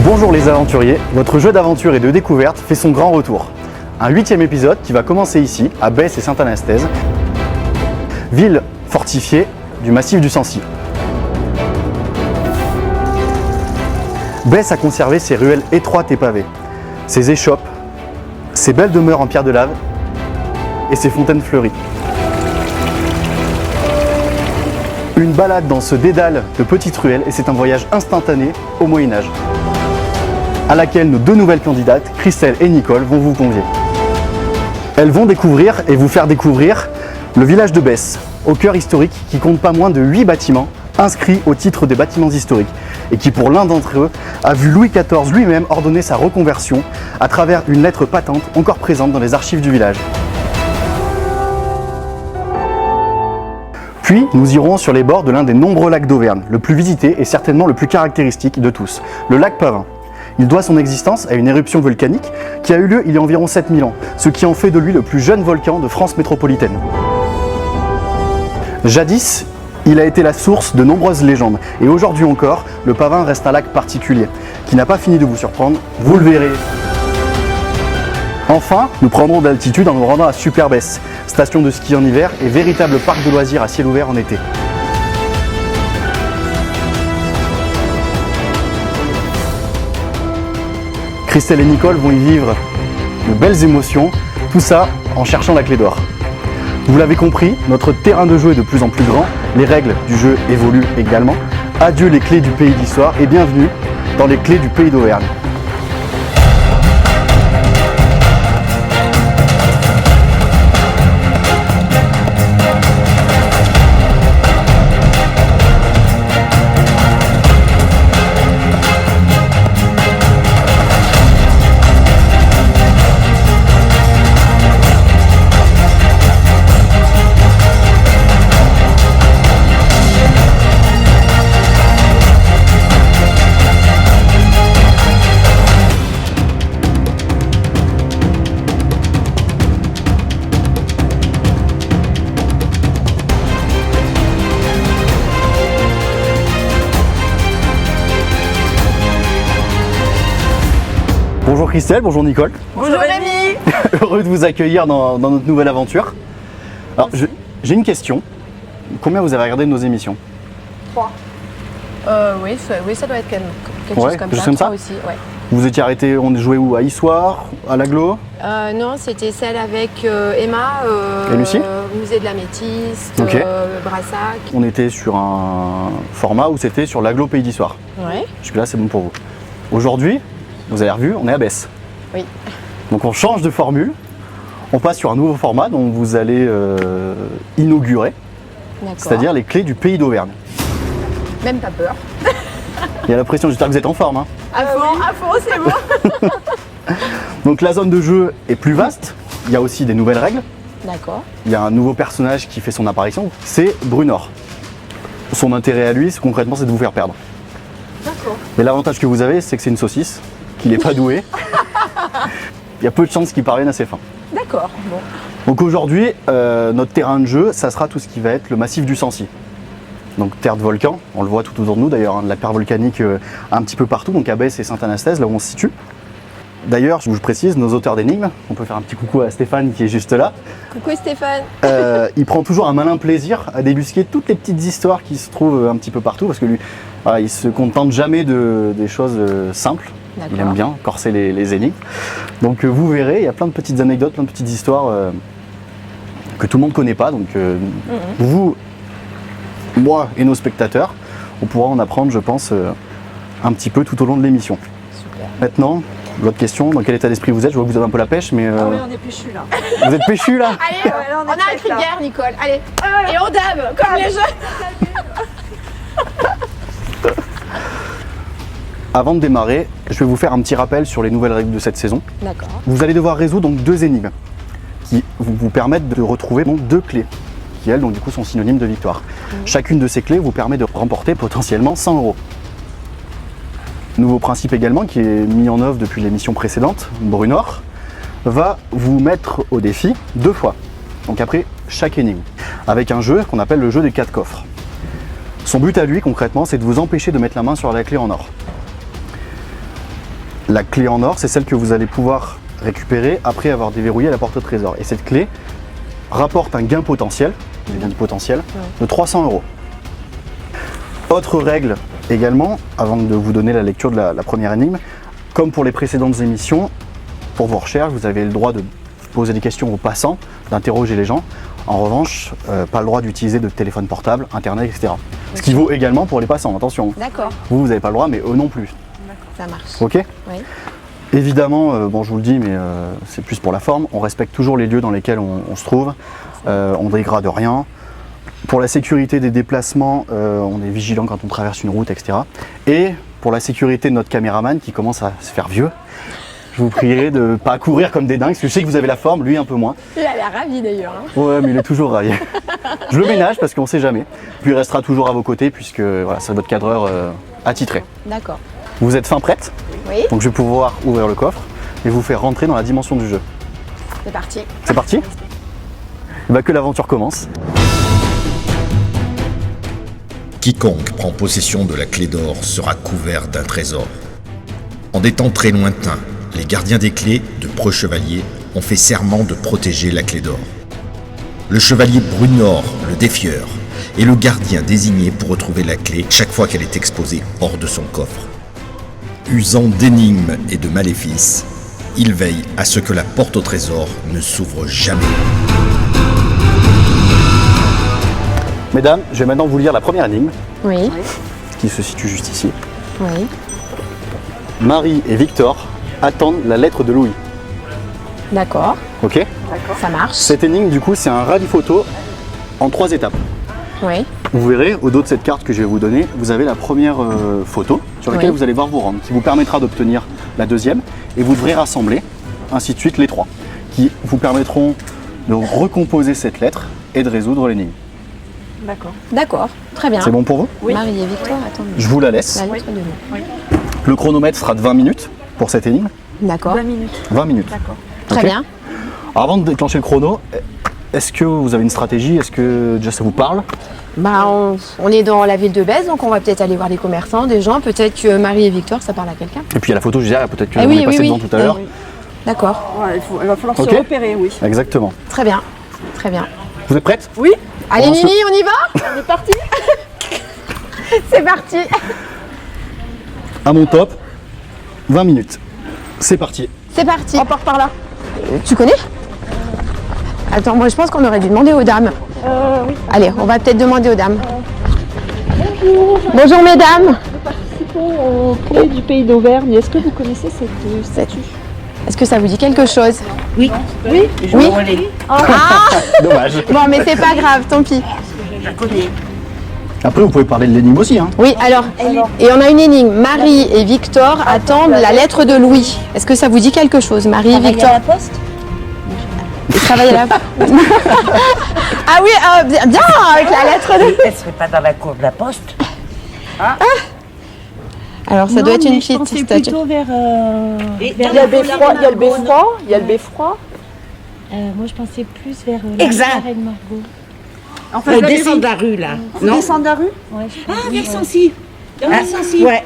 Bonjour les aventuriers, votre jeu d'aventure et de découverte fait son grand retour. Un 8e épisode qui va commencer ici, à Besse et Sainte-Anastaise, ville fortifiée du massif du Sancy. Besse a conservé ses ruelles étroites et pavées, ses échoppes, ses belles demeures en pierre de lave et ses fontaines fleuries. Une balade dans ce dédale de petites ruelles et c'est un voyage instantané au Moyen-Âge, à laquelle nos deux nouvelles candidates, Christelle et Nicole, vont vous convier. Elles vont découvrir et vous faire découvrir le village de Besse, au cœur historique qui compte pas moins de 8 bâtiments inscrits au titre des bâtiments historiques et qui pour l'un d'entre eux a vu Louis XIV lui-même ordonner sa reconversion à travers une lettre patente encore présente dans les archives du village. Puis nous irons sur les bords de l'un des nombreux lacs d'Auvergne, le plus visité et certainement le plus caractéristique de tous, le lac Pavin. Il doit son existence à une éruption volcanique qui a eu lieu il y a environ 7000 ans, ce qui en fait de lui le plus jeune volcan de France métropolitaine. Jadis, il a été la source de nombreuses légendes, et aujourd'hui encore, le Pavin reste un lac particulier, qui n'a pas fini de vous surprendre, vous le verrez. Enfin, nous prendrons d'altitude en nous rendant à Super Besse, station de ski en hiver et véritable parc de loisirs à ciel ouvert en été. Christelle et Nicole vont y vivre de belles émotions, tout ça en cherchant la clé d'or. Vous l'avez compris, notre terrain de jeu est de plus en plus grand, les règles du jeu évoluent également. Adieu les clés du pays d'histoire et bienvenue dans les clés du pays d'Auvergne. Bonjour Christelle, bonjour Nicole. Bonjour Rémi. Heureux de vous accueillir dans notre nouvelle aventure. Alors j'ai une question. Combien vous avez regardé de nos émissions? 3. Oui, ça doit être quelque chose comme juste ça. Comme ça 3 aussi, ouais. Vous étiez arrêté, on jouait où? À Issoire? À l'Aglo? Non, c'était celle avec Emma, Et Lucie Musée de la Métiste, Ok. Brassac. On était sur un format où c'était sur l'Aglo Pays d'Issoire. Ouais. Jusque là c'est bon pour vous. Aujourd'hui, vous avez revu, on est à Besse. Oui. Donc on change de formule, on passe sur un nouveau format dont vous allez inaugurer, D'accord. c'est-à-dire les clés du pays d'Auvergne. Même pas peur. Il y a la pression, j'espère que vous êtes en forme. Hein. À fond, c'est bon. Donc la zone de jeu est plus vaste, il y a aussi des nouvelles règles, D'accord. il y a un nouveau personnage qui fait son apparition, c'est Brunor. Son intérêt à lui, concrètement, c'est de vous faire perdre. D'accord. Mais l'avantage que vous avez, c'est que c'est une saucisse, qu'il n'est pas doué. Il y a peu de chances qu'il parvienne à ses fins. D'accord. Bon. Donc aujourd'hui, notre terrain de jeu, ça sera tout ce qui va être le massif du Sancy. Donc terre de volcan, on le voit tout autour de nous d'ailleurs, hein, de la pierre volcanique un petit peu partout, donc à Besse et Sainte-Anastaise, là où on se situe. D'ailleurs, je vous précise, nos auteurs d'énigmes, on peut faire un petit coucou à Stéphane qui est juste là, Coucou Stéphane. il prend toujours un malin plaisir à débusquer toutes les petites histoires qui se trouvent un petit peu partout, parce que lui, voilà, il se contente jamais des choses simples. Il aime D'accord. bien corser les énigmes. Donc vous verrez, il y a plein de petites anecdotes, plein de petites histoires que tout le monde ne connaît pas. Donc vous, moi et nos spectateurs, on pourra en apprendre, je pense, un petit peu tout au long de l'émission. Super. Maintenant, votre question, dans quel état d'esprit vous êtes? Je vois que vous avez un peu la pêche, mais Ah oui, on est péchu là. vous êtes péchu là? Allez, là, on a un cri de guerre, Nicole. Allez. Et on dame, comme les jeux. Avant de démarrer, je vais vous faire un petit rappel sur les nouvelles règles de cette saison. D'accord. Vous allez devoir résoudre donc 2 énigmes qui vous permettent de retrouver donc 2 clés qui elles donc du coup sont synonymes de victoire. Chacune de ces clés vous permet de remporter potentiellement 100 €. Nouveau principe également qui est mis en œuvre depuis l'émission précédente, Brunor va vous mettre au défi 2 fois. Donc après chaque énigme, avec un jeu qu'on appelle le jeu des 4 coffres. Son but à lui concrètement, c'est de vous empêcher de mettre la main sur la clé en or. La clé en or, c'est celle que vous allez pouvoir récupérer après avoir déverrouillé la porte au trésor. Et cette clé rapporte un gain potentiel, j'ai bien dit potentiel, de 300 €. Autre règle également, avant de vous donner la lecture de la première énigme, comme pour les précédentes émissions, pour vos recherches, vous avez le droit de poser des questions aux passants, d'interroger les gens. En revanche, pas le droit d'utiliser de téléphone portable, internet, etc. Ce qui vaut également pour les passants, attention. D'accord. Vous n'avez pas le droit, mais eux non plus. Ça marche. Ok ? Oui. Évidemment, bon, je vous le dis, mais c'est plus pour la forme, on respecte toujours les lieux dans lesquels on se trouve, on ne dégrade rien. Pour la sécurité des déplacements, on est vigilant quand on traverse une route, etc. Et pour la sécurité de notre caméraman qui commence à se faire vieux, je vous prierai de ne pas courir comme des dingues, parce que je sais que vous avez la forme, lui un peu moins. Il a l'air ravi d'ailleurs. Hein. Ouais, mais il est toujours ravi. Je le ménage parce qu'on ne sait jamais. Puis il restera toujours à vos côtés, puisque voilà, c'est votre cadreur attitré. D'accord. Vous êtes fin prête? Oui. Donc je vais pouvoir ouvrir le coffre et vous faire rentrer dans la dimension du jeu. C'est parti. C'est parti? Bah, que l'aventure commence. Quiconque prend possession de la clé d'or sera couvert d'un trésor. En des temps très lointains, les gardiens des clés, de preux chevaliers, ont fait serment de protéger la clé d'or. Le chevalier Brunor, le défieur, est le gardien désigné pour retrouver la clé chaque fois qu'elle est exposée hors de son coffre. Usant d'énigmes et de maléfices, il veille à ce que la porte au trésor ne s'ouvre jamais. Mesdames, je vais maintenant vous lire la première énigme, Oui. qui se situe juste ici. Oui. Marie et Victor attendent la lettre de Louis. D'accord. Ok? Ça marche. Cette énigme, du coup, c'est un rallye photo en 3 étapes. Oui. Vous verrez, au dos de cette carte que je vais vous donner, vous avez la première photo sur laquelle Oui. vous allez voir vous rendre, qui vous permettra d'obtenir la deuxième, et vous devrez rassembler, ainsi de suite, les 3, qui vous permettront de recomposer cette lettre et de résoudre l'énigme. D'accord. Très bien. C'est bon pour vous? Marie et Victor, attendez. Je vous la laisse. La lettre de Louis. Le chronomètre sera de 20 minutes pour cette énigme. D'accord. 20 minutes. Très Ok. bien. Alors, avant de déclencher le chrono, est-ce que vous avez une stratégie? Est-ce que déjà ça vous parle? Bah, on est dans la ville de Bèze, donc on va peut-être aller voir des commerçants, des gens. Peut-être que Marie et Victor, ça parle à quelqu'un. Et puis il y a la photo, je disais, peut-être que Ah on oui, est passé oui, devant oui. tout à l'heure. D'accord. Ouais, il va falloir Ok. se repérer, oui. Exactement. Très bien. Très bien. Vous êtes prête? Oui, Allez, On Mimi, on y va? on est parti. C'est parti. À mon top, 20 minutes. C'est parti. C'est parti. On part par là. Tu connais? Attends, moi je pense qu'on aurait dû demander aux dames. Oui. Allez, on va peut-être demander aux dames. Bonjour mesdames. Au clé du pays d'Auvergne, est-ce que vous connaissez cette statue? Est-ce que ça vous dit quelque chose? Oui. Oui. Ah, Dommage. bon, mais c'est pas grave, tant pis. Après, vous pouvez parler de l'énigme aussi. Hein. Oui, alors, et on a une énigme. Marie et Victor attendent la lettre de Louis. Est-ce que ça vous dit quelque chose, Marie et Victor? à la poste? Ils travaillent à la Ah oui, bien, avec la lettre de... Elle serait pas dans la cour de la poste? Alors, ça doit être une petite C'est statue. plutôt vers... Et Il y a le beffroi, il y a le beffroi, il y a le beffroi. Moi, je pensais plus vers Exact. la reine Margot. En fait, la descend mairie. de la rue, là. Vous descendez de la rue? Ouais, je pense. Ah, vers Sancy. Derrière Sancy. Ouais.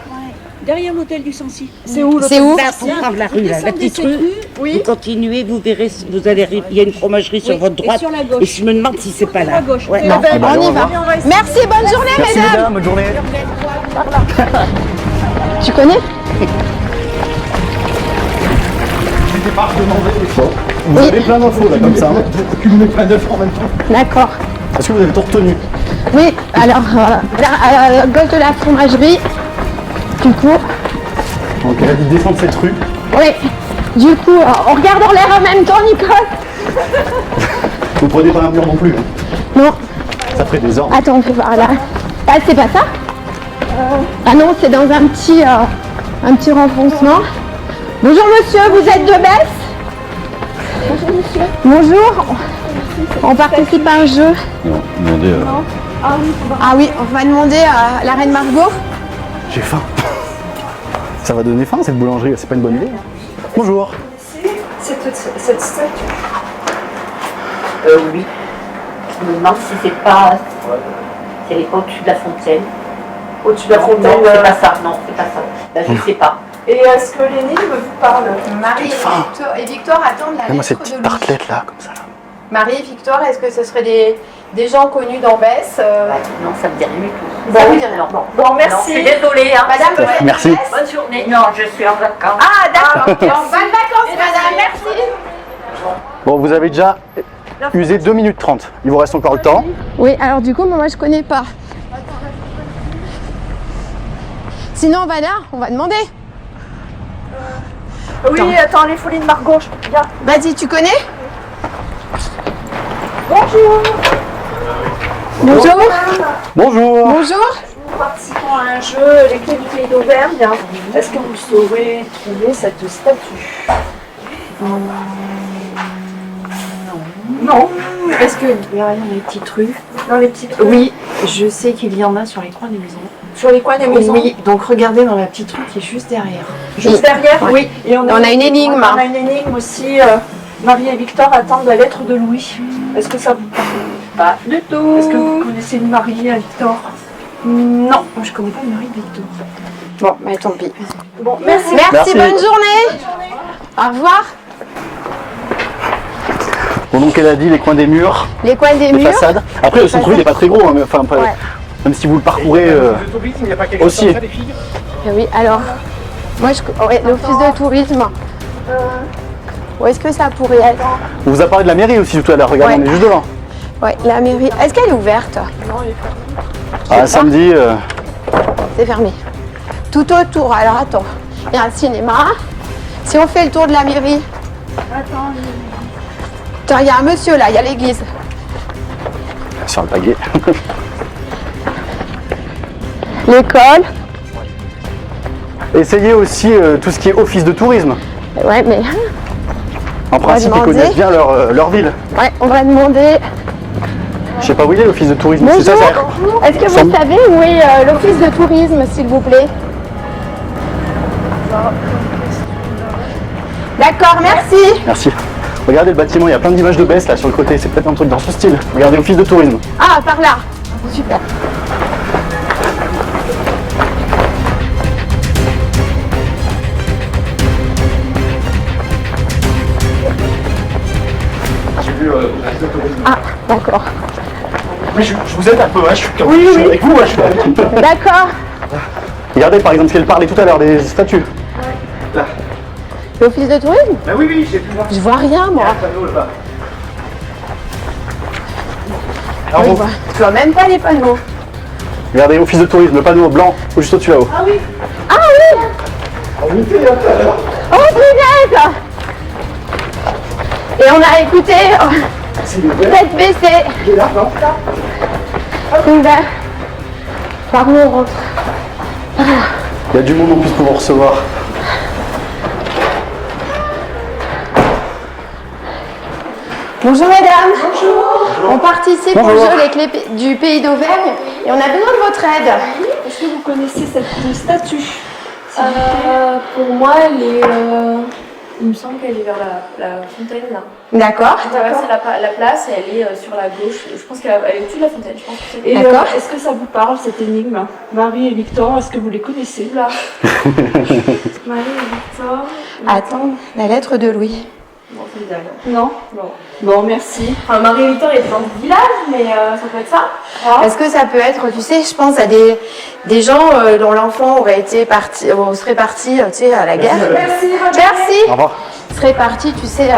Derrière l'hôtel du Sancy. C'est où C'est où? Là, pour prendre la rue, là, la petite rue. Oui. Vous continuez, vous verrez, vous allez, il y a une fromagerie sur Oui, votre et droite. sur la gauche. Et je me demande si c'est pas là. À gauche. Ouais. Non. Eh ben, On y au va. revoir. Merci, bonne journée, Merci mesdames. mesdames, bonne journée. Tu connais? N'hésitez pas à demander. Vous avez plein d'infos là, comme ça. Hein. Vous cumulez plein d'infos en même temps. D'accord. Est-ce que vous avez tout retenu? Oui, alors, à la gauche de la fromagerie, du coup, Donc, elle a dit descendre cette rue. oui, du coup, on regarde en l'air en même temps, Nicole. Vous prenez pas un mur non plus. Hein. Non, Ça ferait des ordres. attends, on fait voir là. Ah, c'est pas ça? Ah non, c'est dans un petit renfoncement. Bonjour monsieur, vous êtes de Besse? Bonjour monsieur. Bonjour. On participe à un jeu. Demandez. Ah oui, on va demander à la reine Margot. J'ai faim. Ça va donner faim cette boulangerie, c'est pas une bonne idée. Bonjour. Cette statue. Oui. Je me demande si c'est pas. C'est au-dessus de la fontaine. Au-dessus de la Non, fontaine. c'est pas ça. Non, c'est pas ça. Là, je sais pas. Et est-ce que l'énigme vous parle? Marie et Victor attendent la Moi, ces lettre petites de Louis. tartelettes là, comme ça. Là. Marie et Victor, est-ce que ce seraient des gens connus d'Ambès Non, ça me dit rien du tout. Bon, oui, non. Bon, Non, je merci. suis désolée. Hein. Madame, vous êtes Merci. d'Ambès? Bonne journée. Non, je suis en vacances. Ah, d'accord. Bonnes vacances, madame. Merci. Bon, vous avez déjà usé 2 minutes 30. Il vous reste encore le temps. Oui, alors du coup, moi, je connais pas. Sinon, on va demander. Oui, attends, les folies de Margot, viens. Vas-y, tu connais? Bonjour. Bonjour. Bonjour. Bonjour. Nous participons à un jeu, les clés du pays d'Auvergne. Est-ce que vous saurez trouver cette statue? Non. Est-ce qu'il y a rien dans les petites rues? Dans les petites rues? Oui, je sais qu'il y en a sur les coins des maisons. Sur les coins des maisons? Oui, donc regardez dans la petite rue qui est juste derrière. Juste derrière? Ouais. Oui. Et On a une énigme. On a une énigme aussi. Marie et Victor attendent la lettre de Louis. Est-ce que ça vous parle? Pas du tout. Est-ce que vous connaissez une Marie et Victor? Non, moi je connais pas Marie et Victor. Bon, mais tant pis. Bon, merci. Merci, bonne journée. Au revoir. Bon, donc elle a dit les coins des murs, Les coins des les murs. façades. Après, le centre-ville n'est pas très gros, hein, mais enfin, Ouais. même si vous le parcourez aussi. Oui, alors, moi, l'office de tourisme. Où est-ce que ça pourrait être? On vous a parlé de la mairie aussi tout à l'heure. Regardez, Ouais. on est juste devant. Ouais, la mairie. Est-ce qu'elle est ouverte? Ah, samedi. C'est fermé. Tout autour. Alors attends, il y a un cinéma. Si on fait le tour de la mairie. Attends, il y a un monsieur là, il y a l'église. Sur le baguet. L'école. Essayez aussi tout ce qui est office de tourisme. Ouais, mais. En principe, ils demander. connaissent bien leur ville. Ouais, on va demander. Je sais pas où il est l'office de tourisme. Bonjour. C'est ça, Est-ce que vous savez où est l'office de tourisme, s'il vous plaît? D'accord, merci. Merci. Regardez le bâtiment, il y a plein d'images de baisse là sur le côté. C'est peut-être un truc dans ce style. Regardez office de tourisme. Ah, par là. Super. J'ai vu Ah, d'accord. Oui, je vous aide un peu, hein, je suis avec vous, hein, je suis avec vous. D'accord. Regardez par exemple ce qu'elle parlait tout à l'heure des statues. Là. L'office de tourisme? Bah oui, j'ai pu voir. Je vois rien, moi. Un panneau là-bas. Je Alors, bon, vois même pas les panneaux. regardez office de tourisme, le panneau blanc juste au-dessus là-haut. Ah oui. On était là tout à l'heure. Oh, punaise. Et on a écouté C'est ouvert. tête baissée. Il est là, non C'est ouvert. Par où on rentre? Il y a du monde en plus pour vous recevoir. Bonjour mesdames. Bonjour. On participe au Bonjour. jeu Les Clés du Pays d'Auvergne et on a besoin de votre aide. Est-ce que vous connaissez cette statue? Pour moi, elle est. Il me semble qu'elle est vers la fontaine là. D'accord. On traverse la place et elle est sur la gauche. Je pense qu'elle est au-dessus de la fontaine. Je pense que c'est. Et D'accord. est-ce que ça vous parle cette énigme? Marie et Victor, est-ce que vous les connaissez? Là. Marie et Victor. Attends, la lettre de Louis. Bon, c'est bizarre. Non? Bon, merci. Enfin, Marie et Victor, elle est dans le village, mais ça peut être ça. Est-ce que ça peut être, tu sais, je pense à des gens dont l'enfant aurait été parti, serait parti, tu sais, à la guerre. Merci. Merci. Au revoir. Serait parti, tu sais,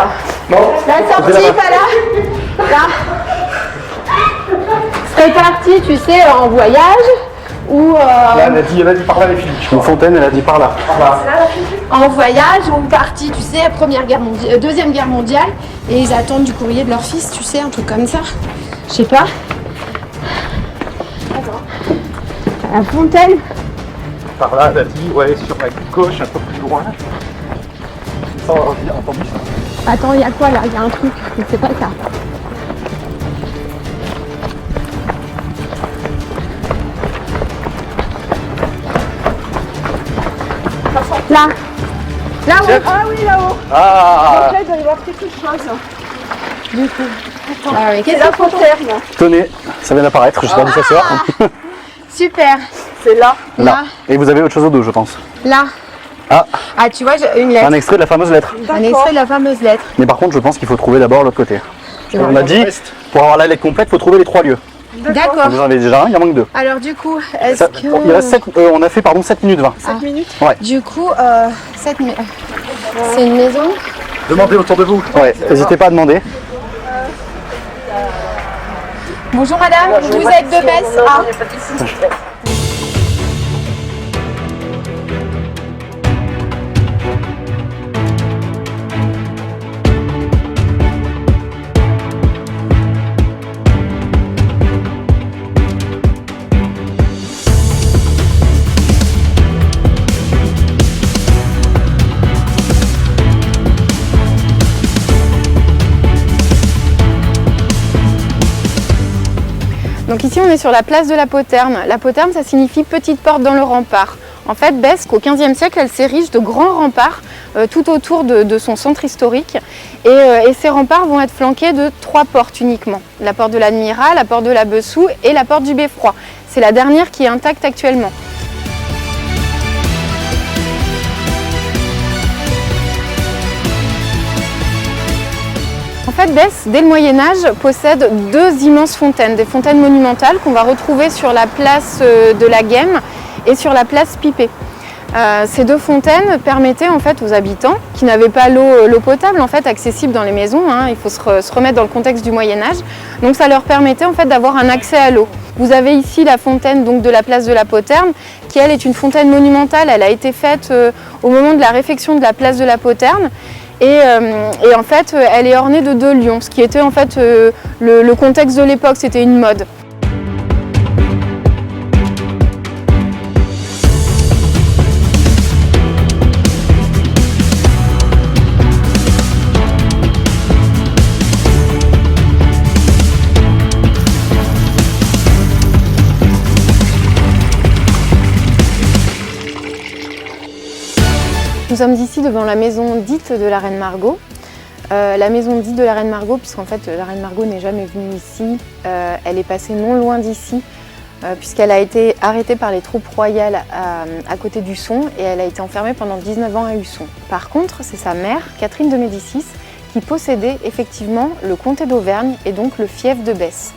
Bon, la sortie, là-bas. pas là. Là. Serait parti, tu sais, en voyage ou Là, elle a dit par là les filles. Une fontaine, elle a dit par là. en voyage ou parti, tu sais, Deuxième Guerre mondiale et ils attendent du courrier de leur fils, tu sais, un truc comme ça. Je sais pas. À la fontaine. Par là, elle a dit, ouais, sur la gauche, un peu plus loin. Ça, on a entendu ça. Attends, il y a quoi là? Il y a un truc, mais c'est pas ça. Là. Là-haut. Ah oui, là-haut. Ah, Là, il doit y avoir quelque chose. Du coup. Ah oui, C'est la fontaine. tenez, ça vient d'apparaître, je sais pas d'où ça sort. super. C'est là. Là. Et vous avez autre chose au dos, je pense. Là. Ah, Ah, tu vois, une lettre. un extrait de la fameuse lettre. Un extrait de la fameuse lettre. Mais par contre, je pense qu'il faut trouver d'abord l'autre côté. On a dit, pour avoir la lettre complète, il faut trouver les 3 lieux. D'accord. Vous en avez déjà un, il en manque 2. Alors du coup, est-ce Ça- que... Il reste 7, on a fait 7 minutes 20. 7 minutes. Du coup, c'est une maison. Demandez autour de vous. Ouais, n'hésitez pas à demander. Bonjour madame, vous êtes de Besse. Ah. Donc ici on est sur la place de la Poterne. La Poterne, ça signifie petite porte dans le rempart. En fait, Besse, qu'au XVe siècle, elle s'érige de grands remparts tout autour de son centre historique. Et ces remparts vont être flanqués de 3 portes uniquement. La porte de l'Admiral, la porte de la Bessou et la porte du Beffroi. C'est la dernière qui est intacte actuellement. En fait, Besse, dès le Moyen-Âge, possède 2 immenses fontaines, des fontaines monumentales qu'on va retrouver sur la place de la Gemme et sur la place Pipet. Ces 2 fontaines permettaient en fait aux habitants qui n'avaient pas l'eau potable en fait accessible dans les maisons, hein, il faut se remettre dans le contexte du Moyen-Âge, donc ça leur permettait en fait d'avoir un accès à l'eau. Vous avez ici la fontaine donc de la place de la Poterne, qui elle est une fontaine monumentale, elle a été faite au moment de la réfection de la place de la Poterne. Et en fait, elle est ornée de 2 lions, ce qui était en fait le contexte de l'époque, c'était une mode. Nous sommes ici devant la maison dite de la Reine Margot. La maison dite de la Reine Margot, puisqu'en fait la Reine Margot n'est jamais venue ici, elle est passée non loin d'ici, puisqu'elle a été arrêtée par les troupes royales à côté d'Usson et elle a été enfermée pendant 19 ans à Usson. Par contre, c'est sa mère, Catherine de Médicis, qui possédait effectivement le comté d'Auvergne et donc le fief de Besse.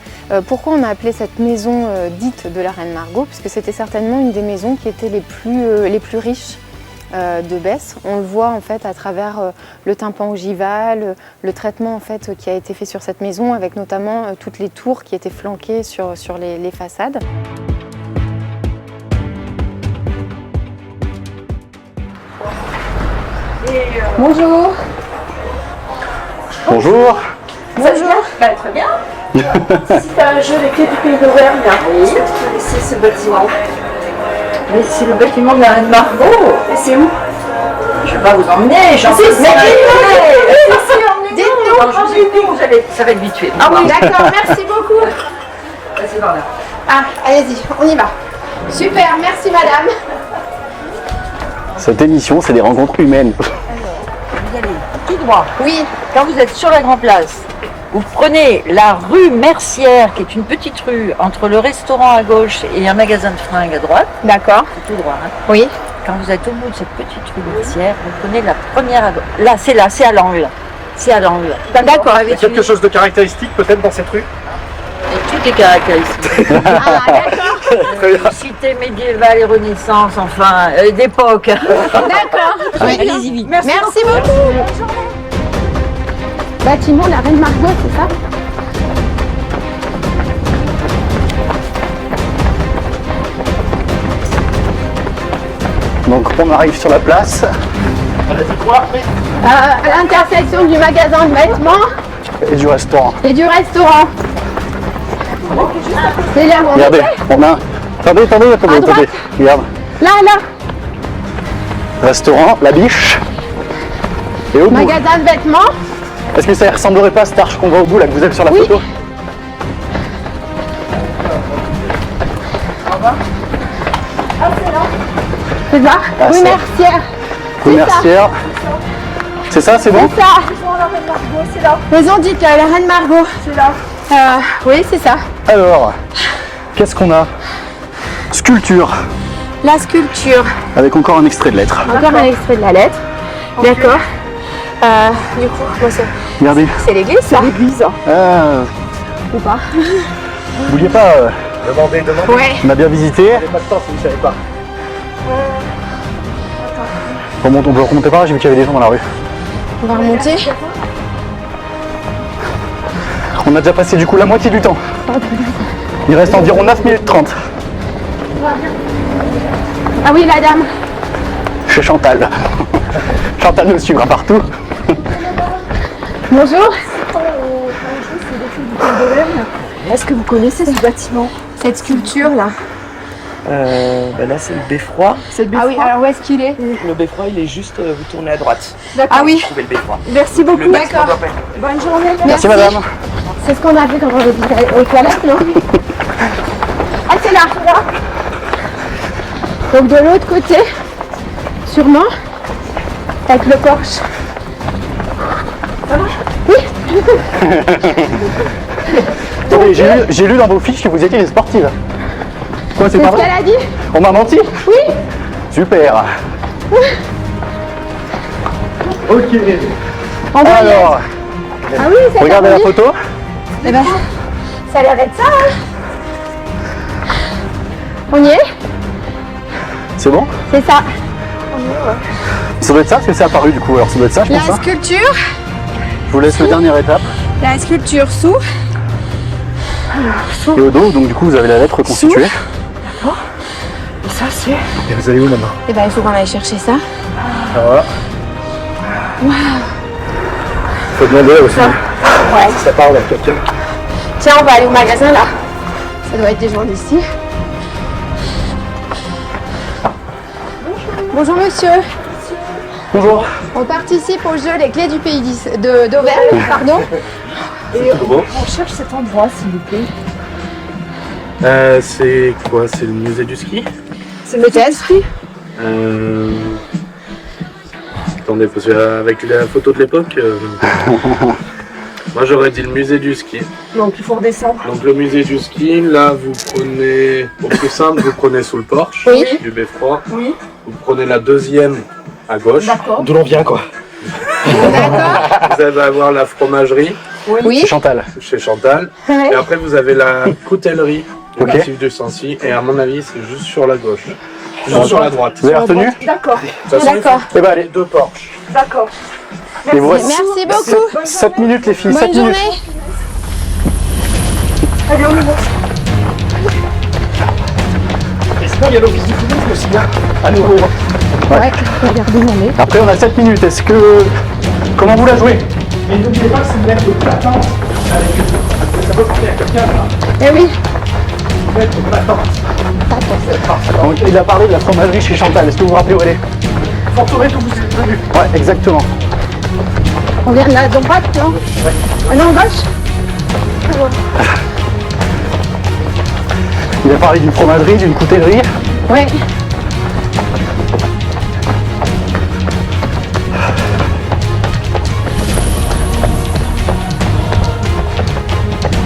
Pourquoi on a appelé cette maison dite de la Reine Margot? Puisque c'était certainement une des maisons qui étaient les plus riches de Besse. On le voit en fait à travers le tympan ogival, le traitement en fait qui a été fait sur cette maison, avec notamment toutes les tours qui étaient flanquées sur les façades. Bonjour. Bonjour. Bonjour. Bah, très bien. C'est un jeu les clés du pays d'Auvergne. Oui. Est-ce que vous connaissez ce bâtiment? Mais c'est le bâtiment de la Reine Margot. Et c'est où? Je vais pas vous emmener, j'en sais Dites-nous. ça va être vite fait. Ah oui, d'accord, merci beaucoup. C'est par là. Ah, allez-y, on y va. Super, merci madame. Cette émission, c'est des rencontres humaines. Vous allez tout droit. Oui, Quand vous êtes sur la Grand Place, vous prenez la rue Mercière, qui est une petite rue entre le restaurant à gauche et un magasin de fringues à droite. d'accord. C'est tout droit. Hein. Oui. Quand vous êtes au bout de cette petite rue Mercière, vous prenez la première à gauche. Là, c'est à l'angle. C'est à l'angle. D'accord. Il y a quelque chose de caractéristique peut-être dans cette rue? Et tout est caractéristique. Ah, d'accord. Cité médiévale et renaissance, enfin, d'époque. D'accord. Oui. Allez-y vite. Merci beaucoup. Bâtiment la Reine Margot, c'est ça? Donc on arrive sur la place. À l'intersection du magasin de vêtements Et du restaurant. et du restaurant. C'est là où on Regardez, était. on a... Attendez. À droite. Regarde. Là, Restaurant, la biche. Et au bout. magasin de vêtements. Est-ce que ça ne ressemblerait pas à cette arche qu'on voit au bout là que vous avez sur la Oui. photo? C'est ça? Ah, Rue ça. Mercière. Rue C'est ça. Mercière. C'est ça, c'est bon? C'est ça. Maison dite la Reine Margot. C'est là. Oui, c'est ça. Alors, qu'est-ce qu'on a? Sculpture. La sculpture. avec encore un extrait de lettre. Encore un extrait de la lettre. D'accord. Du coup, moi, Regardez. c'est l'église, ça. L'église. Ou pas? Vous vouliez pas Demandez. Ouais. On a bien visité. Vous n'avez pas de temps si vous ne savez pas. On peut remonter par là, j'ai vu qu'il y avait des gens dans la rue. On va remonter. On a déjà passé du coup la moitié du temps. Il reste environ 9 minutes 30 Ah oui, la dame. chez Chantal. Chantal nous suivra partout. Bonjour. Est-ce que vous connaissez ce bâtiment? Cette sculpture là. Là c'est le beffroi. C'est le Ah oui, alors où est-ce qu'il est? Le beffroi il est juste, vous tournez à droite. Ah oui. Vous trouvez le beffroi. Merci beaucoup. Le bâtiment D'accord. doit pas être- Bonne journée. Merci madame. C'est ce qu'on a vu quand on était aux toilettes, non? Ah, c'est là. Donc de l'autre côté, sûrement, avec le Porsche. Et j'ai lu dans vos fiches que vous étiez une sportive. Quoi, c'est C'est pas ce vrai? qu'elle a dit? On m'a menti? Oui. Super. Ok. En voyage. Alors, Ah oui, c'est regardez la photo. Eh ben, ça a l'air d'être ça, hein. On y est? C'est bon? C'est ça. Ça doit être ça, parce que c'est apparu du coup. Alors ça doit être ça, je La pense. Hein. sculpture. Je vous laisse la dernière étape. La sculpture sous. Et au dos, donc du coup vous avez la lettre reconstituée. Ça, c'est. Et vous allez où maintenant? Eh ben, il faut qu'on aille chercher ça. Voilà. Faut demander là aussi. Ouais. Ça parle à quelqu'un. Tiens, on va aller au magasin là. Ça doit être des gens d'ici. Bonjour monsieur. Bonjour. On participe au jeu Les Clés du Pays d'Auvergne, pardon. Et on cherche cet endroit, s'il vous plaît. C'est quoi? C'est le musée du ski? C'est le ski. Attendez, parce qu'avec la photo de l'époque, moi j'aurais dit le musée du ski. Donc il faut redescendre. Donc le musée du ski, là vous prenez, au plus simple, vous prenez sous le Porsche Oui. du beffroi. Oui. Vous prenez la deuxième à gauche. D'accord. D'où l'on vient quoi? Vous allez avoir la fromagerie Oui. C'est Chantal. chez Chantal. Ouais. Et après vous avez la coutellerie du Ok. massif du Sancy. Et à mon avis c'est juste sur la gauche. Juste sur la droite. Vous avez retenu? D'accord. De toute façon, il D'accord. Eh ben faut allez. deux Porsche. D'accord. Et vous reste Merci beaucoup. 7 minutes les filles, 7 Bonne minutes. journée. Allez, on y va. Est-ce qu'il y a l'office du tourisme aussi là? À nouveau. Ouais, regardez où on est. Après on a 7 minutes, est-ce que... Comment vous la jouez? Et n'oubliez pas que c'est une lettre de l'attente avec... Ça peut porter à quelqu'un là. Eh oui. Lettre de l'attente. Donc, il a parlé de la fromagerie chez Chantal, est-ce que vous vous rappelez où elle est? Forteret où vous êtes venu. Ouais, exactement. On vient de la droite, non? Ah non, gauche. Il a parlé d'une fromagerie, d'une coutellerie. Ouais.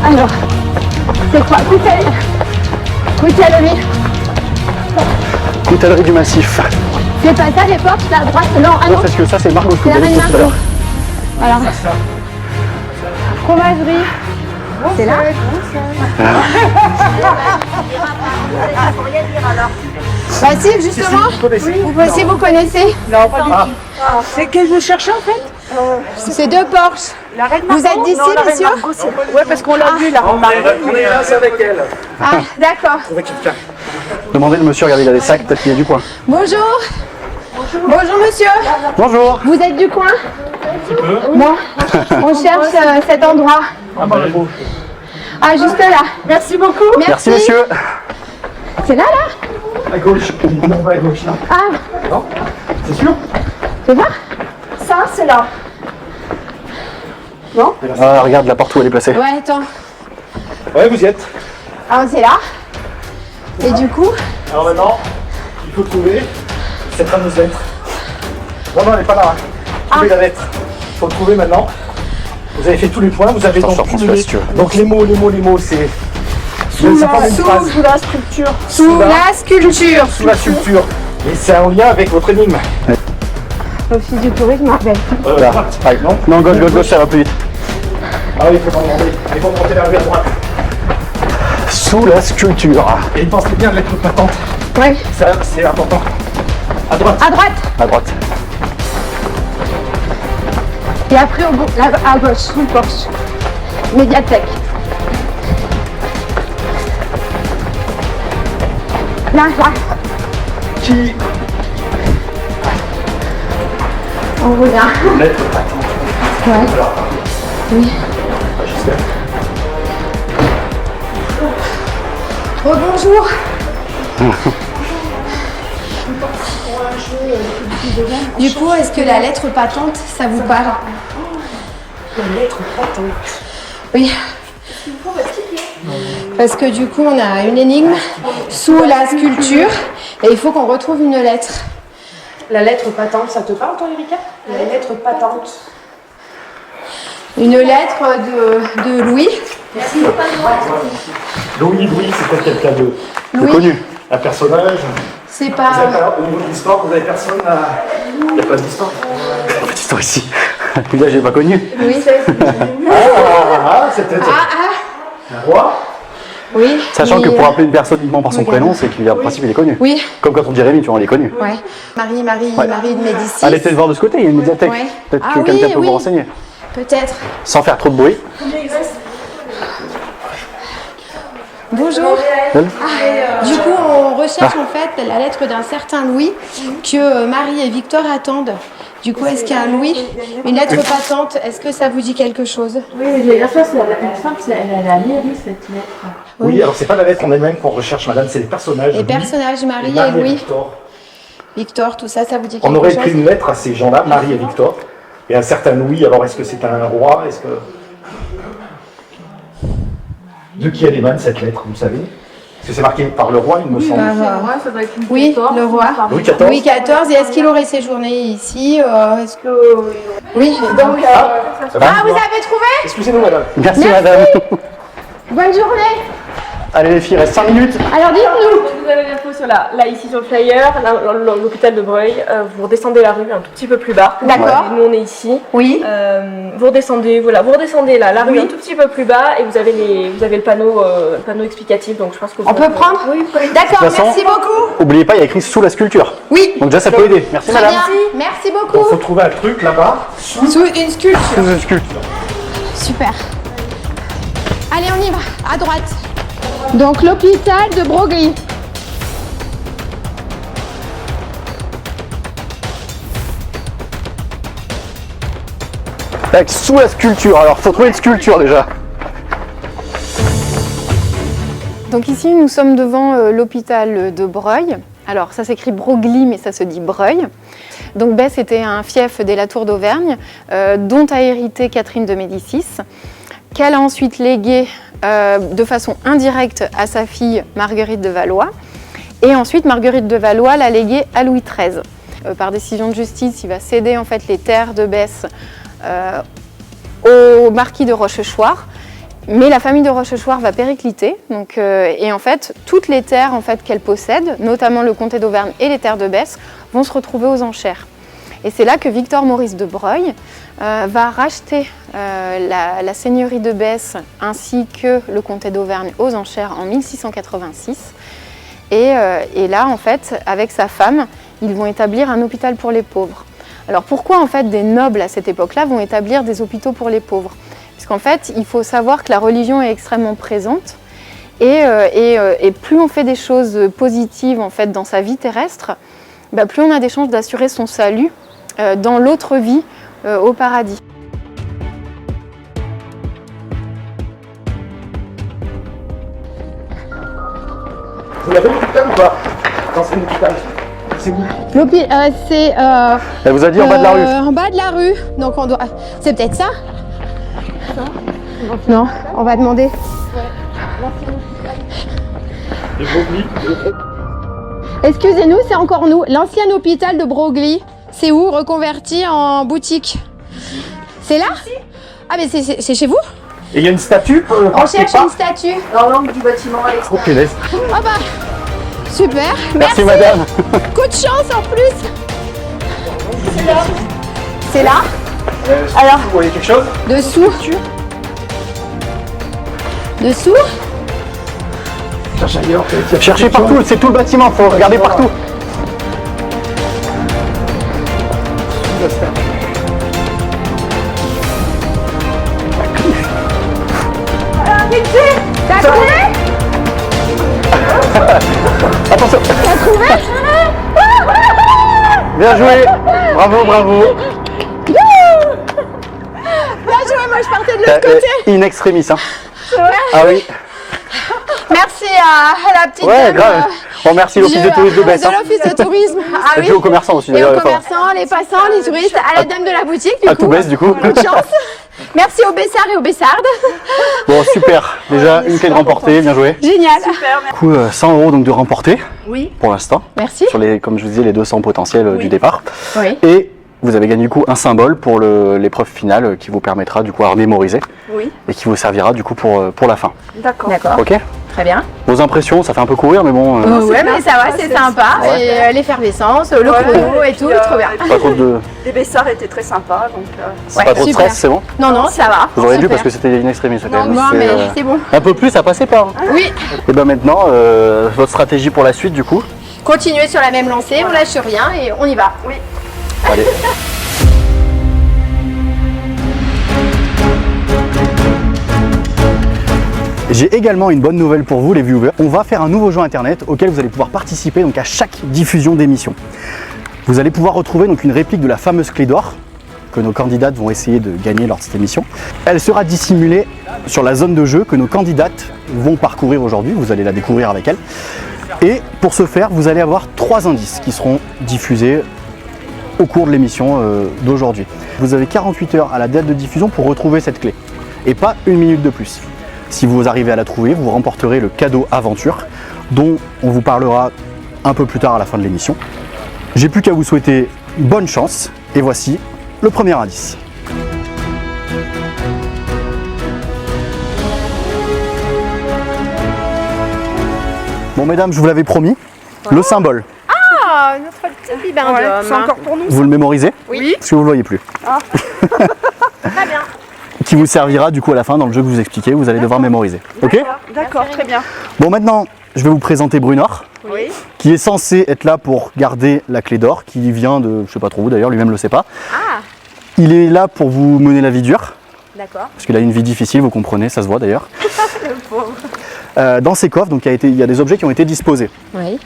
Alors, c'est quoi? Coutellerie. Coutellerie du Massif. C'est pas ça les portes, la droite? Non, ah Non, non, parce que ça c'est Margot c'est la Scobelli reine tout à l'heure. Margot. Alors, fromagerie. C'est là? Bah si, justement. Si vous connaissez. Non, pas du tout. C'est que je cherchais en fait. C'est deux Porsche. La reine Vous Margot. êtes d'ici, Non, la reine monsieur? Margot, c'est- Ouais, parce qu'on l'a vu là. On est là, c'est avec elle. Ah, d'accord. Demandez le monsieur, regardez, il a des sacs, peut-être qu'il y a du coin. Bonjour. Bonjour monsieur. Bonjour. Vous êtes du coin? Bon, on cherche cet endroit. Ah, juste là. Merci beaucoup. Merci monsieur. C'est là, là? À gauche. On va à gauche là. Ah, Non? C'est sûr? tu vois? Ça, c'est là. Ah, regarde la porte où elle est placée. Ouais, attends. Ouais, vous y êtes. Ah, c'est là. Et du coup? Alors maintenant, il faut trouver cette fameuse lettre. Non, non, elle n'est pas là. Trouvez la lettre. Il faut le trouver maintenant. Vous avez fait tous les points, vous avez donc François, donc les mots, c'est Sous la structure. Sous la sculpture. Sous la sculpture. Et c'est en lien avec votre énigme. Office du tourisme, rappelle. Par exemple. Non, gauche, ça va plus vite. Ah oui, il faut pas demander. Il faut monter la rue à droite. Sous la sculpture. Et pensez bien de l'être patente. Ouais. Ça, c'est important. À droite. À droite. À droite. Et après, à gauche, sous le porche. Médiathèque. Là. Qui On regarde. Lettre patente. Ouais. Alors, Oui. j'espère. Rebonjour. Du coup, est-ce que la lettre patente, ça vous parle? La lettre patente. Oui. Parce que du coup, on a une énigme sous la sculpture et il faut qu'on retrouve une lettre. La lettre patente, ça te parle, toi, Erika? La lettre patente. Une lettre de Louis. Louis, c'est peut-être quelqu'un de Louis. Connu. un personnage. C'est Vous avez pas... pas, au niveau de l'histoire, vous avez personne à... Il n'y a pas d'histoire. Petite histoire ici. Lui là, j'ai pas connu. Oui. C'est peut-être un roi. Oui. Sachant que mais, pour appeler une personne uniquement par son regarde. prénom, c'est qu'il en principe il est connu. Oui. Comme quand on dit Rémi, tu vois, il est connu. Ouais. Marie de Médicis. Allez peut-être voir de ce côté, il y a une médiathèque. Ouais. Peut-être Ah que quelqu'un oui, peut oui. vous renseigner. Peut-être. Sans faire trop de bruit. Bonjour. Elle Du coup, on recherche en fait la lettre d'un certain Louis que Marie et Victor attendent. Du coup, est-ce qu'il y a un Louis? Une lettre patente, est-ce que ça vous dit quelque chose? Oui, mais la chose, elle a mairie cette lettre. Oui, alors c'est pas la lettre en elle-même qu'on recherche, madame, c'est les personnages. Les personnages, Marie Marie et Louis. Victor. Victor, tout ça, ça vous dit quelque On aurait chose? écrit une lettre à ces gens-là, Marie et Victor, et un certain Louis. Alors est-ce que c'est un roi? Est-ce que... De qui elle émane cette lettre, vous savez? Parce que c'est marqué par le roi, il me semble. Ça doit être une Oui, 14, le roi. Louis XIV. Louis XIV, et est-ce qu'il aurait séjourné ici? Est-ce que... Oui, donc... Ah, vous avez trouvé? Excusez-nous, madame. Merci madame. Bonne journée. Allez les filles, il reste 5 minutes. Alors dites-nous. Vous avez l'info sur là ici sur le flyer, l'hôpital de Breuil, vous redescendez la rue un tout petit peu plus bas. D'accord. Nous on est ici. Oui. Vous redescendez là, la rue un tout petit peu plus bas et vous avez le panneau explicatif, donc je pense que On peut prendre? Oui, D'accord, De toute façon, merci beaucoup. Oubliez pas, il y a écrit sous la sculpture. Oui. Donc déjà ça peut aider. Merci Très madame. bien. Merci Il beaucoup. faut trouver un truc là-bas. Sous une sculpture. Sous la sculpture. Super. Allez, on y va. À droite. Donc l'hôpital de Broglie. Tac, sous la sculpture. Alors faut trouver une sculpture déjà. Donc ici, nous sommes devant l'hôpital de Breuil. Alors ça s'écrit Broglie, mais ça se dit Breuil. Donc Besse était un fief des Latour d'Auvergne, dont a hérité Catherine de Médicis, qu'elle a ensuite légué de façon indirecte à sa fille Marguerite de Valois. Et ensuite, Marguerite de Valois l'a légué à Louis XIII. Par décision de justice, il va céder en fait les terres de Besse au marquis de Rochechouart. Mais la famille de Rochechouart va péricliter, donc, et en fait, toutes les terres en fait, qu'elle possède, notamment le comté d'Auvergne et les terres de Besse, vont se retrouver aux enchères. Et c'est là que Victor Maurice de Breuil va racheter la seigneurie de Besse ainsi que le comté d'Auvergne aux enchères en 1686. Et là, en fait, avec sa femme, ils vont établir un hôpital pour les pauvres. Alors pourquoi en fait des nobles à cette époque-là vont établir des hôpitaux pour les pauvres? Puisqu'en fait, il faut savoir que la religion est extrêmement présente et plus on fait des choses positives en fait dans sa vie terrestre, bah, plus on a des chances d'assurer son salut dans l'autre vie au paradis. Vous l'avez l'hôpital ou pas? Dans cet hôpital. C'est où? C'est Elle vous a dit en bas de la rue. en bas de la rue, donc on doit... C'est peut-être ça? Non, on va demander. Les Broglie. Excusez-nous, c'est encore nous. L'ancien hôpital de Broglie, c'est où? Reconverti en boutique. C'est là? Ah mais c'est chez vous? Et il y a une statue On cherche une statue. Dans l'angle du bâtiment à Oh l'extérieur. punaise. Ah bah, super. Merci madame. Coup de chance en plus. C'est là. Alors, Vous voyez quelque chose? dessous. Dessous. Cherche ailleurs. Cherchez partout, c'est tout le bâtiment, faut regarder partout. T'as trouvé? Attention. T'as trouvé? Bien joué. Bravo, bravo. Bien joué, moi je partais de l'autre côté. In extremis, hein. Ah oui. Merci à la petite Ouais, dame. grave. On remercie l'office de tourisme de Besse. De l'office de tourisme. Ah Et oui. puis aux commerçants aussi Et d'ailleurs. aux enfin, commerçants, les passants, les touristes, à la dame de la boutique du à coup. tout Besse du coup. Coup de chance. Merci aux Bessards et aux Bessardes. Bon, super. Déjà, une clé de remportée, bien joué. Génial. Du coup, 100 € donc de remporté Oui. pour l'instant. Merci. Sur les, comme je vous disais, les 200 potentiels du départ. Oui. Et vous avez gagné du coup un symbole pour l'épreuve finale qui vous permettra du coup à mémoriser Oui. et qui vous servira du coup pour la fin. D'accord. D'accord. Ok. Très bien. Vos impressions, ça fait un peu courir, mais bon. Ouais, mais ça va, c'est sympa. Ouais. Et l'effervescence, le chrono et tout, trop bien. Pas trop de. Les Bessards étaient très sympas, donc... C'est pas trop de stress, c'est bon. Non, non, ça va. Vous auriez dû Super. parce que c'était une extrémiste quand même. Non, C'est, mais c'est bon. un peu plus, ça passait pas. Hein. Oui. Et ben maintenant, votre stratégie pour la suite du coup. Continuez sur la même lancée, on lâche rien et on y va. Oui. Allez. J'ai également une bonne nouvelle pour vous les viewers. On va faire un nouveau jeu internet auquel vous allez pouvoir participer donc à chaque diffusion d'émission. Vous allez pouvoir retrouver donc une réplique de la fameuse clé d'or que nos candidates vont essayer de gagner lors de cette émission. Elle sera dissimulée sur la zone de jeu que nos candidates vont parcourir aujourd'hui. Vous allez la découvrir avec elles. Et pour ce faire, vous allez avoir 3 indices qui seront diffusés au cours de l'émission d'aujourd'hui. Vous avez 48 heures à la date de diffusion pour retrouver cette clé. Et pas une minute de plus. Si vous arrivez à la trouver, vous remporterez le cadeau aventure dont on vous parlera un peu plus tard à la fin de l'émission. J'ai plus qu'à vous souhaiter bonne chance et voici le premier indice. Bon mesdames, je vous l'avais promis, le symbole, Ah, notre petit bibendum. c'est encore pour nous. vous le mémorisez? Oui. Parce que vous ne le voyez plus. Très bien. Qui vous servira du coup à la fin dans le jeu que je vous expliquais, vous allez devoir mémoriser. Ok? D'accord, très bien. Bon maintenant, je vais vous présenter Brunor, Oui. qui est censé être là pour garder la clé d'or, qui vient de, je sais pas trop où d'ailleurs, lui-même le sait pas. Ah, Il est là pour vous mener la vie dure, d'accord. parce qu'il a une vie difficile, vous comprenez, ça se voit d'ailleurs. Dans ces coffres, donc, il y a des objets qui ont été disposés. Oui.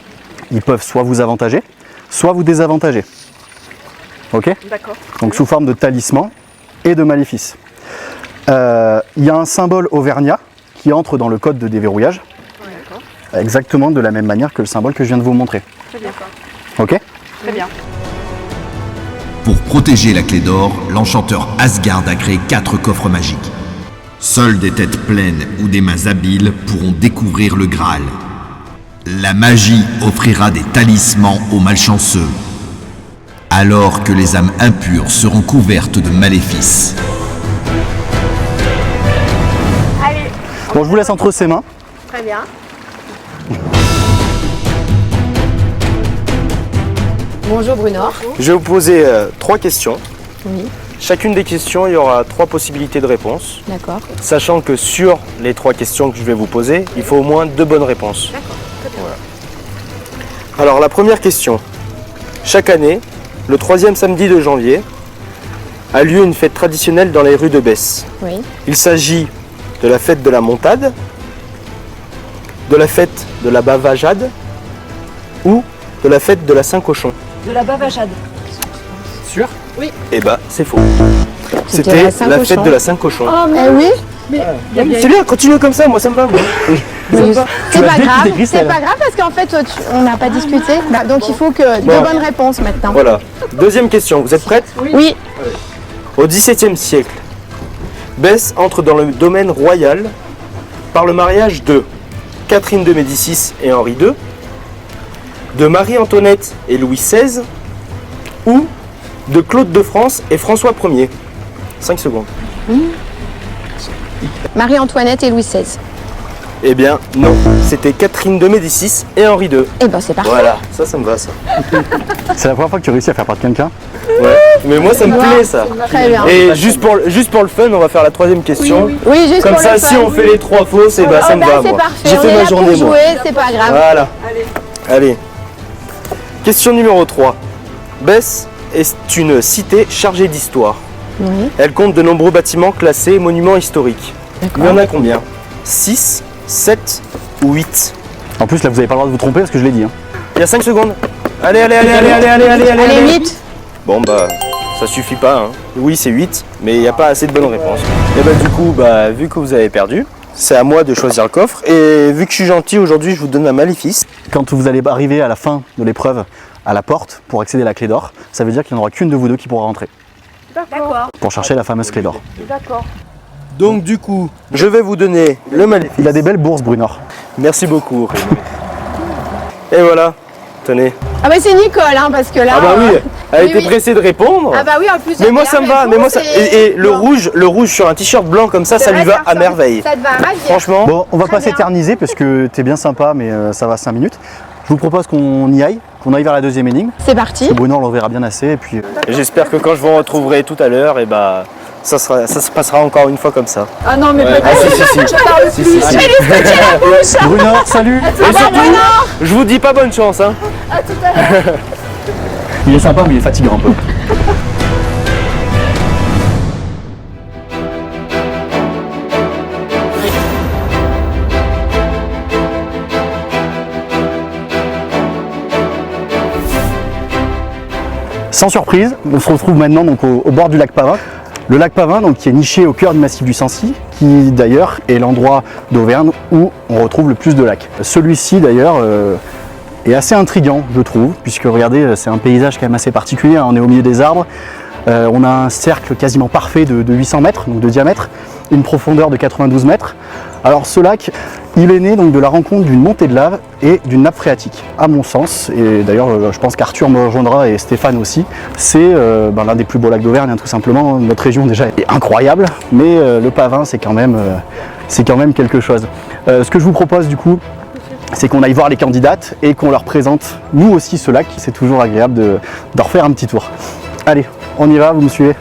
Ils peuvent soit vous avantager, soit vous désavantager. Ok? D'accord. Donc sous forme de talisman et de maléfice. Il y a un symbole auvergnat qui entre dans le code de déverrouillage, exactement de la même manière que le symbole que je viens de vous montrer. Très bien. Ok? Très bien. Pour protéger la clé d'or, l'enchanteur Asgard a créé 4 coffres magiques. Seules des têtes pleines ou des mains habiles pourront découvrir le Graal. La magie offrira des talismans aux malchanceux, alors que les âmes impures seront couvertes de maléfices. Allez, Bon, je vous laisse entre ses mains. très bien. Bonjour Brunor. Je vais vous poser 3 questions. Oui, Chacune des questions, il y aura 3 possibilités de réponse. d'accord. Sachant que sur les 3 questions que je vais vous poser, il faut au moins 2 bonnes réponses. Voilà. Alors la première question. Chaque année, le 3e samedi de janvier, a lieu une fête traditionnelle dans les rues de Besse. Oui. Il s'agit de la fête de la Montade, de la fête de la Bavajade ou de la fête de la Saint-Cochon. De la bavajade. Sûr? Oui. Eh ben, c'est faux. C'était C'était la la Saint-Cochon. fête de la Saint-Cochon. Eh oui. C'est bien, continue comme ça, moi ça me va. C'est pas grave, c'est pas grave parce qu'en fait on n'a pas discuté. Bah, donc il faut que deux bonnes réponses maintenant. Voilà. Deuxième question, vous êtes prête? Oui. Au XVIIe siècle, Besse entre dans le domaine royal par le mariage de Catherine de Médicis et Henri II, de Marie-Antoinette et Louis XVI, ou de Claude de France et François Ier. 5 secondes. Marie-Antoinette et Louis XVI. Eh bien, non. C'était Catherine de Médicis et Henri II. Eh ben, c'est parfait. Voilà, ça me va, ça. C'est la première fois que tu réussis à faire perdre quelqu'un. Ouais. Mais moi, ça me plaît, ça. Très bien. Et juste pour le fun, on va faire la troisième question. Oui, juste Comme pour ça, le fun. si on fait les 3 fausses, et bah, ça me va, c'est moi. parfait. J'ai On fait est ma là journée, pour moi. jouer, c'est pas grave. Voilà. Allez. Question numéro 3. Besse est une cité chargée d'histoire. Oui. Elle compte de nombreux bâtiments classés monuments historiques. Il y en a combien? 6, 7 ou 8? En plus, là, vous n'avez pas le droit de vous tromper parce que je l'ai dit. Hein. Il y a 5 secondes. Allez. Allez, vite. Bon, bah, ça suffit pas. Hein. Oui, c'est 8, mais il n'y a pas assez de bonnes réponses. Et bah, du coup, bah, vu que vous avez perdu, c'est à moi de choisir le coffre. Et vu que je suis gentil aujourd'hui, je vous donne un maléfice. Quand vous allez arriver à la fin de l'épreuve, à la porte, pour accéder à la clé d'or, ça veut dire qu'il n'y en aura qu'une de vous deux qui pourra rentrer. D'accord. Pour chercher la fameuse clé d'or. D'accord. Donc, du coup, je vais vous donner le maléfice. Il a des belles bourses, Brunor. Merci beaucoup, Rémi. Et voilà, tenez. Ah bah c'est Nicole, hein, parce que là... Ah bah oui, elle oui, était oui. pressée de répondre. Ah bah oui, en plus... Mais moi ça me va, mais moi ça... Et le rouge sur un t-shirt blanc comme ça, ça lui va à merveille. Ça te va ravir. Franchement. Bon, on va Très pas bien. s'éterniser parce que t'es bien sympa, mais ça va 5 minutes. Je vous propose qu'on y aille, qu'on aille vers la deuxième énigme. C'est parti. Brunor l'en verra bien assez et puis... J'espère que quand je vous retrouverai tout à l'heure, et bah ça se passera encore une fois comme ça. Ah non, mais Ouais. peut-être. Ah, si. Je parle Si, plus. si. Brunor, salut. Et surtout, je vous dis pas bonne chance, hein. À tout à l'heure. Il est sympa, mais il est fatigant un peu. Sans surprise, on se retrouve maintenant donc, au bord du lac Pavin. Le lac Pavin, donc, qui est niché au cœur du massif du Sancy, qui d'ailleurs est l'endroit d'Auvergne où on retrouve le plus de lacs. Celui-ci d'ailleurs est assez intriguant, je trouve, puisque regardez, c'est un paysage quand même assez particulier, hein. On est au milieu des arbres, on a un cercle quasiment parfait de 800 mètres donc de diamètre, une profondeur de 92 mètres. Alors ce lac, il est né donc de la rencontre d'une montée de lave et d'une nappe phréatique. À mon sens, et d'ailleurs je pense qu'Arthur me rejoindra et Stéphane aussi, c'est l'un des plus beaux lacs d'Auvergne, hein, tout simplement. Notre région déjà est incroyable, mais le Pavin c'est quand même quelque chose. Ce que je vous propose du coup, c'est qu'on aille voir les candidates et qu'on leur présente nous aussi ce lac. C'est toujours agréable de refaire un petit tour. Allez, on y va, vous me suivez?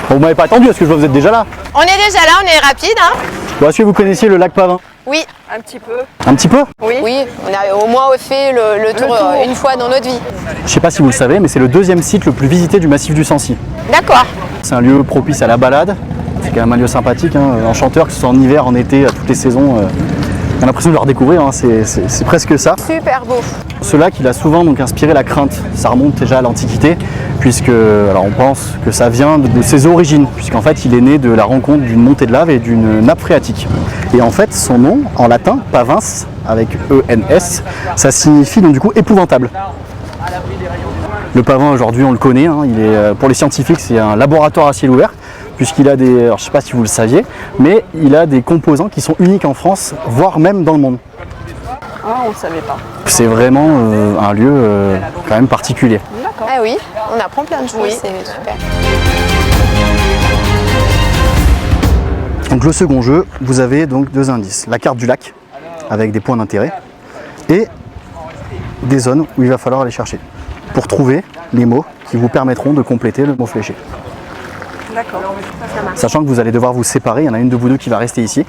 Bon, vous m'avez pas attendu, est-ce que je vois que vous êtes déjà là? On est déjà là, on est rapide, hein? Bon, est-ce que vous connaissiez le lac Pavin? Oui. Un petit peu. Un petit peu? Oui, on a au moins fait le tour une fois dans notre vie. Je sais pas si vous le savez, mais c'est le deuxième site le plus visité du massif du Sancy. D'accord. C'est un lieu propice à la balade, c'est quand même un lieu sympathique, hein. Enchanteur, que ce soit en hiver, en été, à toutes les saisons. On a l'impression de le redécouvrir, hein. C'est presque ça. Super beau. Ce lac, il a souvent donc inspiré la crainte. Ça remonte déjà à l'Antiquité, puisque alors on pense que ça vient de ses origines, puisqu'en fait il est né de la rencontre d'une montée de lave et d'une nappe phréatique. Et en fait son nom en latin, Pavins, avec E-N-S, ça signifie donc du coup épouvantable. Le Pavin aujourd'hui on le connaît, hein, il est, pour les scientifiques c'est un laboratoire à ciel ouvert, puisqu'il a des, alors, je ne sais pas si vous le saviez, mais il a des composants qui sont uniques en France, voire même dans le monde. Ah, on ne savait pas. C'est vraiment un lieu quand même particulier. Ah oui, on apprend plein de choses, c'est super. Donc le second jeu, vous avez donc 2 indices. La carte du lac, avec des points d'intérêt, et des zones où il va falloir aller chercher, pour trouver les mots qui vous permettront de compléter le mot fléché. D'accord, ça marche. Sachant que vous allez devoir vous séparer, il y en a une de vous deux qui va rester ici,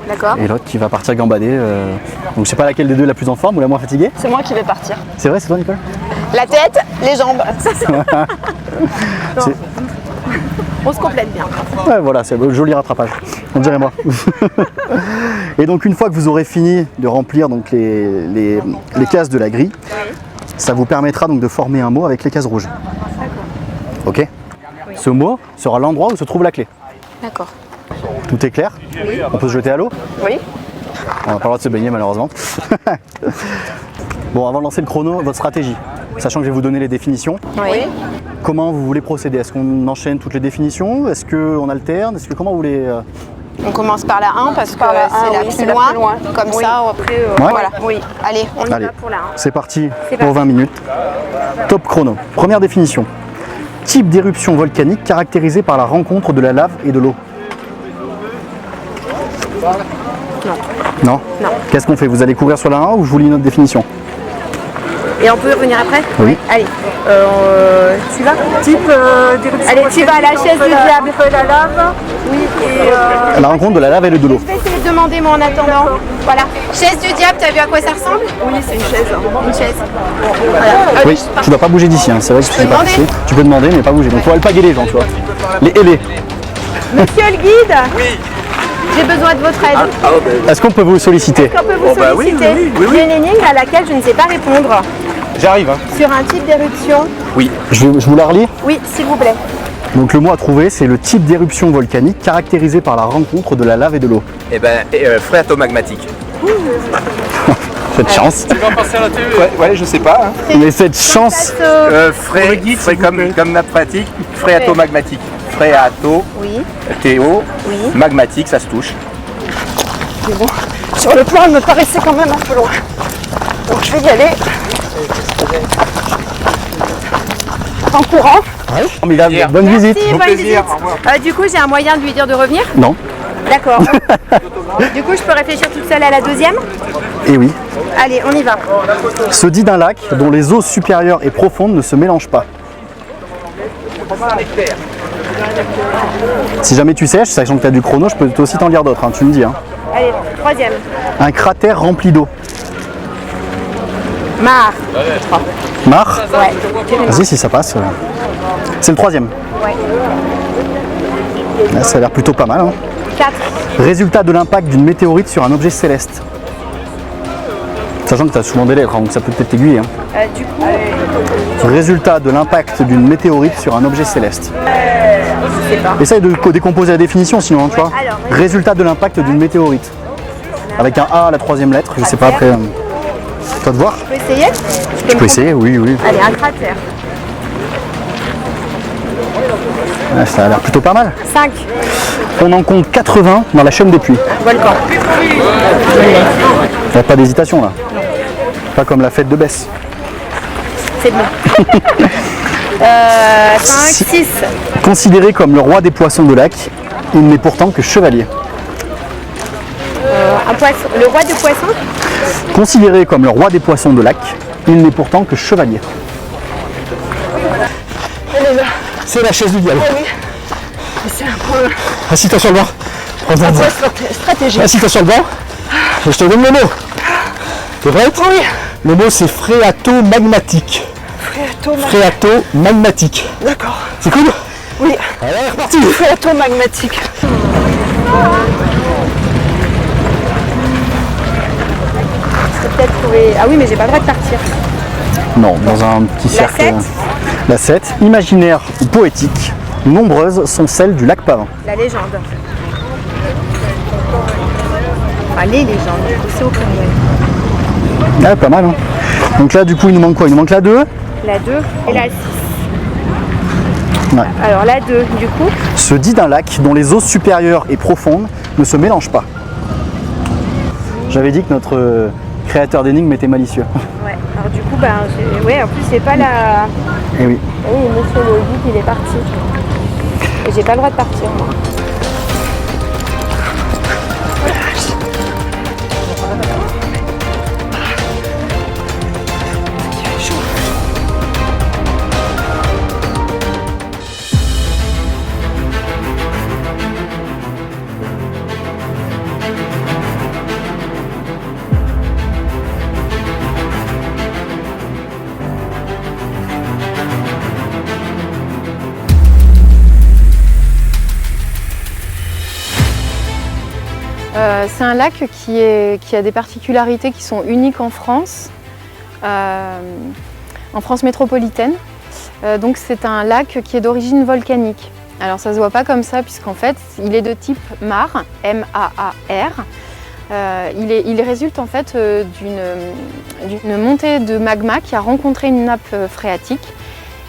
D'accord. et l'autre qui va partir gambader. Donc je sais pas laquelle des deux est la plus en forme ou la moins fatiguée. C'est moi qui vais partir. C'est vrai, c'est toi Nicole? La tête, les jambes. C'est- On se complète bien. Ouais, voilà, c'est un joli rattrapage, on dirait moi. Et donc une fois que vous aurez fini de remplir donc les cases de la grille, ça vous permettra donc de former un mot avec les cases rouges. Ok? Ce mot sera l'endroit où se trouve la clé. D'accord. Tout est clair? On peut se jeter à l'eau? Oui. On n'a pas le droit de se baigner malheureusement. Bon, avant de lancer le chrono, votre stratégie. Sachant que je vais vous donner les définitions. Oui. Comment vous voulez procéder? Est-ce qu'on enchaîne toutes les définitions? Est-ce qu'on alterne? Comment vous voulez... On commence par la 1 parce que Par la c'est 1, la oui, plus c'est la loin. plus loin. Comme Oui. ça, après, Ouais. voilà. Oui. Allez, on y Allez, va pour la 1. c'est parti C'est pour parti. 20 minutes. Top chrono. Première définition. Type d'éruption volcanique caractérisée par la rencontre de la lave et de l'eau. Non. Qu'est-ce qu'on fait? Vous allez courir sur la 1 ou je vous lis notre définition? Et on peut revenir après? Oui. Allez, tu vas? Allez, tu vas à la chaise du diable. La lave. Oui, À la rencontre de la lave et de l'eau. je vais essayer de demander moi en attendant. Voilà. Chaise du diable, t'as vu à quoi ça ressemble? Oui, c'est une chaise. Une chaise. Voilà. Oui, tu dois pas bouger d'ici, hein. C'est vrai que je suis pas demander ici. Tu peux demander, mais pas bouger. Donc faut alpaguer les gens, tu vois. Les ailés. Monsieur le guide, j'ai besoin de votre aide. Est-ce qu'on peut vous solliciter? Est-ce qu'on peut vous solliciter? J'ai une énigme à laquelle je ne sais pas répondre. J'arrive. Hein. Sur un type d'éruption. Oui. Je vous la relis? Oui, s'il vous plaît. Donc le mot à trouver, c'est le type d'éruption volcanique caractérisé par la rencontre de la lave et de l'eau. Eh ben, phréatomagmatique. Cette chance. Tu vas passer à la télé? Ouais, je sais pas. Hein. Mais cette chance. Fré comme nappe phréatique, phréatomagmatique. Phréato, Oui. théo, Oui. magmatique, ça se touche. Mais bon, sur le plan, elle me paraissait quand même un peu loin. Donc je vais y aller. En courant. Formidable. Bonne visite. Merci, bonne visite. Du coup, j'ai un moyen de lui dire de revenir? Non. D'accord. Du coup, je peux réfléchir toute seule à la deuxième? Et oui. Allez, on y va. Se dit d'un lac dont les eaux supérieures et profondes ne se mélangent pas. Si jamais tu sèches, sachant que tu as du chrono, je peux aussi t'en lire d'autres, hein, tu me dis. Hein. Allez, troisième. Un cratère rempli d'eau. Mare. Mare? Ouais. Vas-y, si ça passe. C'est le troisième. Ouais. Là, ça a l'air plutôt pas mal. Hein. 4. Résultat de l'impact d'une météorite sur un objet céleste. Sachant que tu as souvent des lettres, hein, donc ça peut peut-être t'aiguiller. Hein. Du coup, Résultat de l'impact d'une météorite sur un objet céleste. je sais pas. Essaye de décomposer la définition sinon, hein, tu vois. alors, Résultat de l'impact d'une météorite. Avec un A à la troisième lettre, je sais pas après. Toi de voir. Tu peux essayer? Tu peux essayer, oui, oui. Allez, un cratère. Ah, ça a l'air plutôt pas mal. 5. On en compte 80 dans la chaîne des puits. Volcan. Il n'y a pas d'hésitation là. Pas comme la fête de Besse. C'est bon. 5, 6. Considéré comme le roi des poissons de lac, il n'est pourtant que chevalier. Un poisson. Le roi du poisson? Considéré comme le roi des poissons de lac, il n'est pourtant que chevalier. C'est la chaise du diable. Oui. C'est un peu. Assis-toi sur le banc. Stratégie. Assis-toi sur le banc. Et je te donne le mot. T'es prête? Oui. Le mot c'est phréatomagmatique. Phréatomagmatique. D'accord. C'est cool? Oui. Allez, reparti. Phréatomagmatique. Je peux peut-être trouver. Ah oui, mais j'ai pas le droit de partir. Non, dans un petit cercle. 7. La 7, imaginaire ou poétique, nombreuses sont celles du lac Pavin. La légende. Ah, les légendes. C'est au pluriel. Ah, pas mal. Hein. Donc là, du coup, il nous manque quoi? Il nous manque la 2. La 2 et la 6. Ouais. Alors la 2, du coup. Se dit d'un lac dont les eaux supérieures et profondes ne se mélangent pas. J'avais dit que notre créateur d'énigmes était malicieux. Ouais, alors du coup, ouais, en plus, c'est pas la. Et oui. Oui, monsieur le guide, il est parti. Et j'ai pas le droit de partir, moi. C'est un lac qui a des particularités qui sont uniques en France métropolitaine. Donc c'est un lac qui est d'origine volcanique. Alors ça se voit pas comme ça puisqu'en fait il est de type mare, M-A-A-R. Il résulte en fait d'une montée de magma qui a rencontré une nappe phréatique.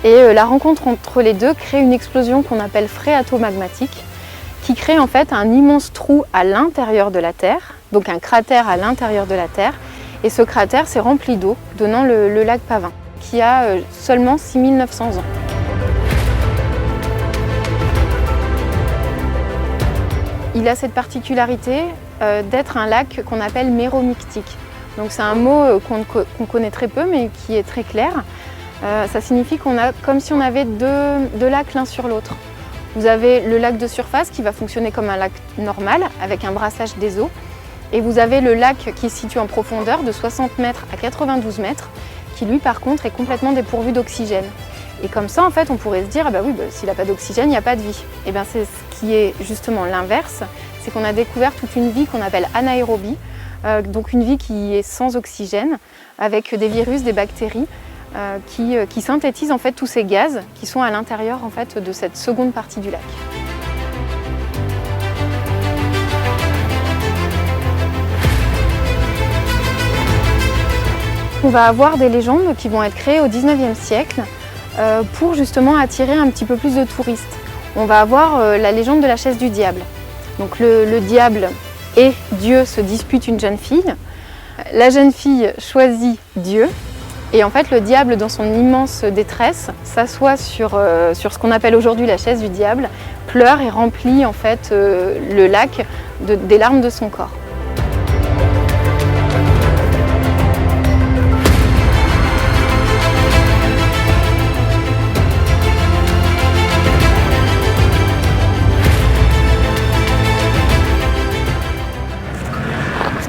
Et la rencontre entre les deux crée une explosion qu'on appelle phréatomagmatique, qui crée en fait un immense trou à l'intérieur de la Terre, donc un cratère à l'intérieur de la Terre. Et ce cratère s'est rempli d'eau, donnant le lac Pavin, qui a seulement 6900 ans. Il a cette particularité d'être un lac qu'on appelle méromictique. Donc c'est un mot qu'on connaît très peu mais qui est très clair. Ça signifie qu'on a comme si on avait deux lacs l'un sur l'autre. Vous avez le lac de surface qui va fonctionner comme un lac normal avec un brassage des eaux. Et vous avez le lac qui se situe en profondeur de 60 mètres à 92 mètres qui lui par contre est complètement dépourvu d'oxygène. Et comme ça en fait on pourrait se dire ah bah oui, s'il n'a pas d'oxygène il n'y a pas de vie. Et bien c'est ce qui est justement l'inverse, c'est qu'on a découvert toute une vie qu'on appelle anaérobie, donc une vie qui est sans oxygène avec des virus, des bactéries qui synthétisent en fait tous ces gaz qui sont à l'intérieur en fait de cette seconde partie du lac. On va avoir des légendes qui vont être créées au 19e siècle pour justement attirer un petit peu plus de touristes. On va avoir la légende de la chaise du diable. Donc le diable et Dieu se disputent une jeune fille. La jeune fille choisit Dieu. Et en fait, le diable, dans son immense détresse, s'assoit sur ce qu'on appelle aujourd'hui la chaise du diable, pleure et remplit en fait le lac des larmes de son corps.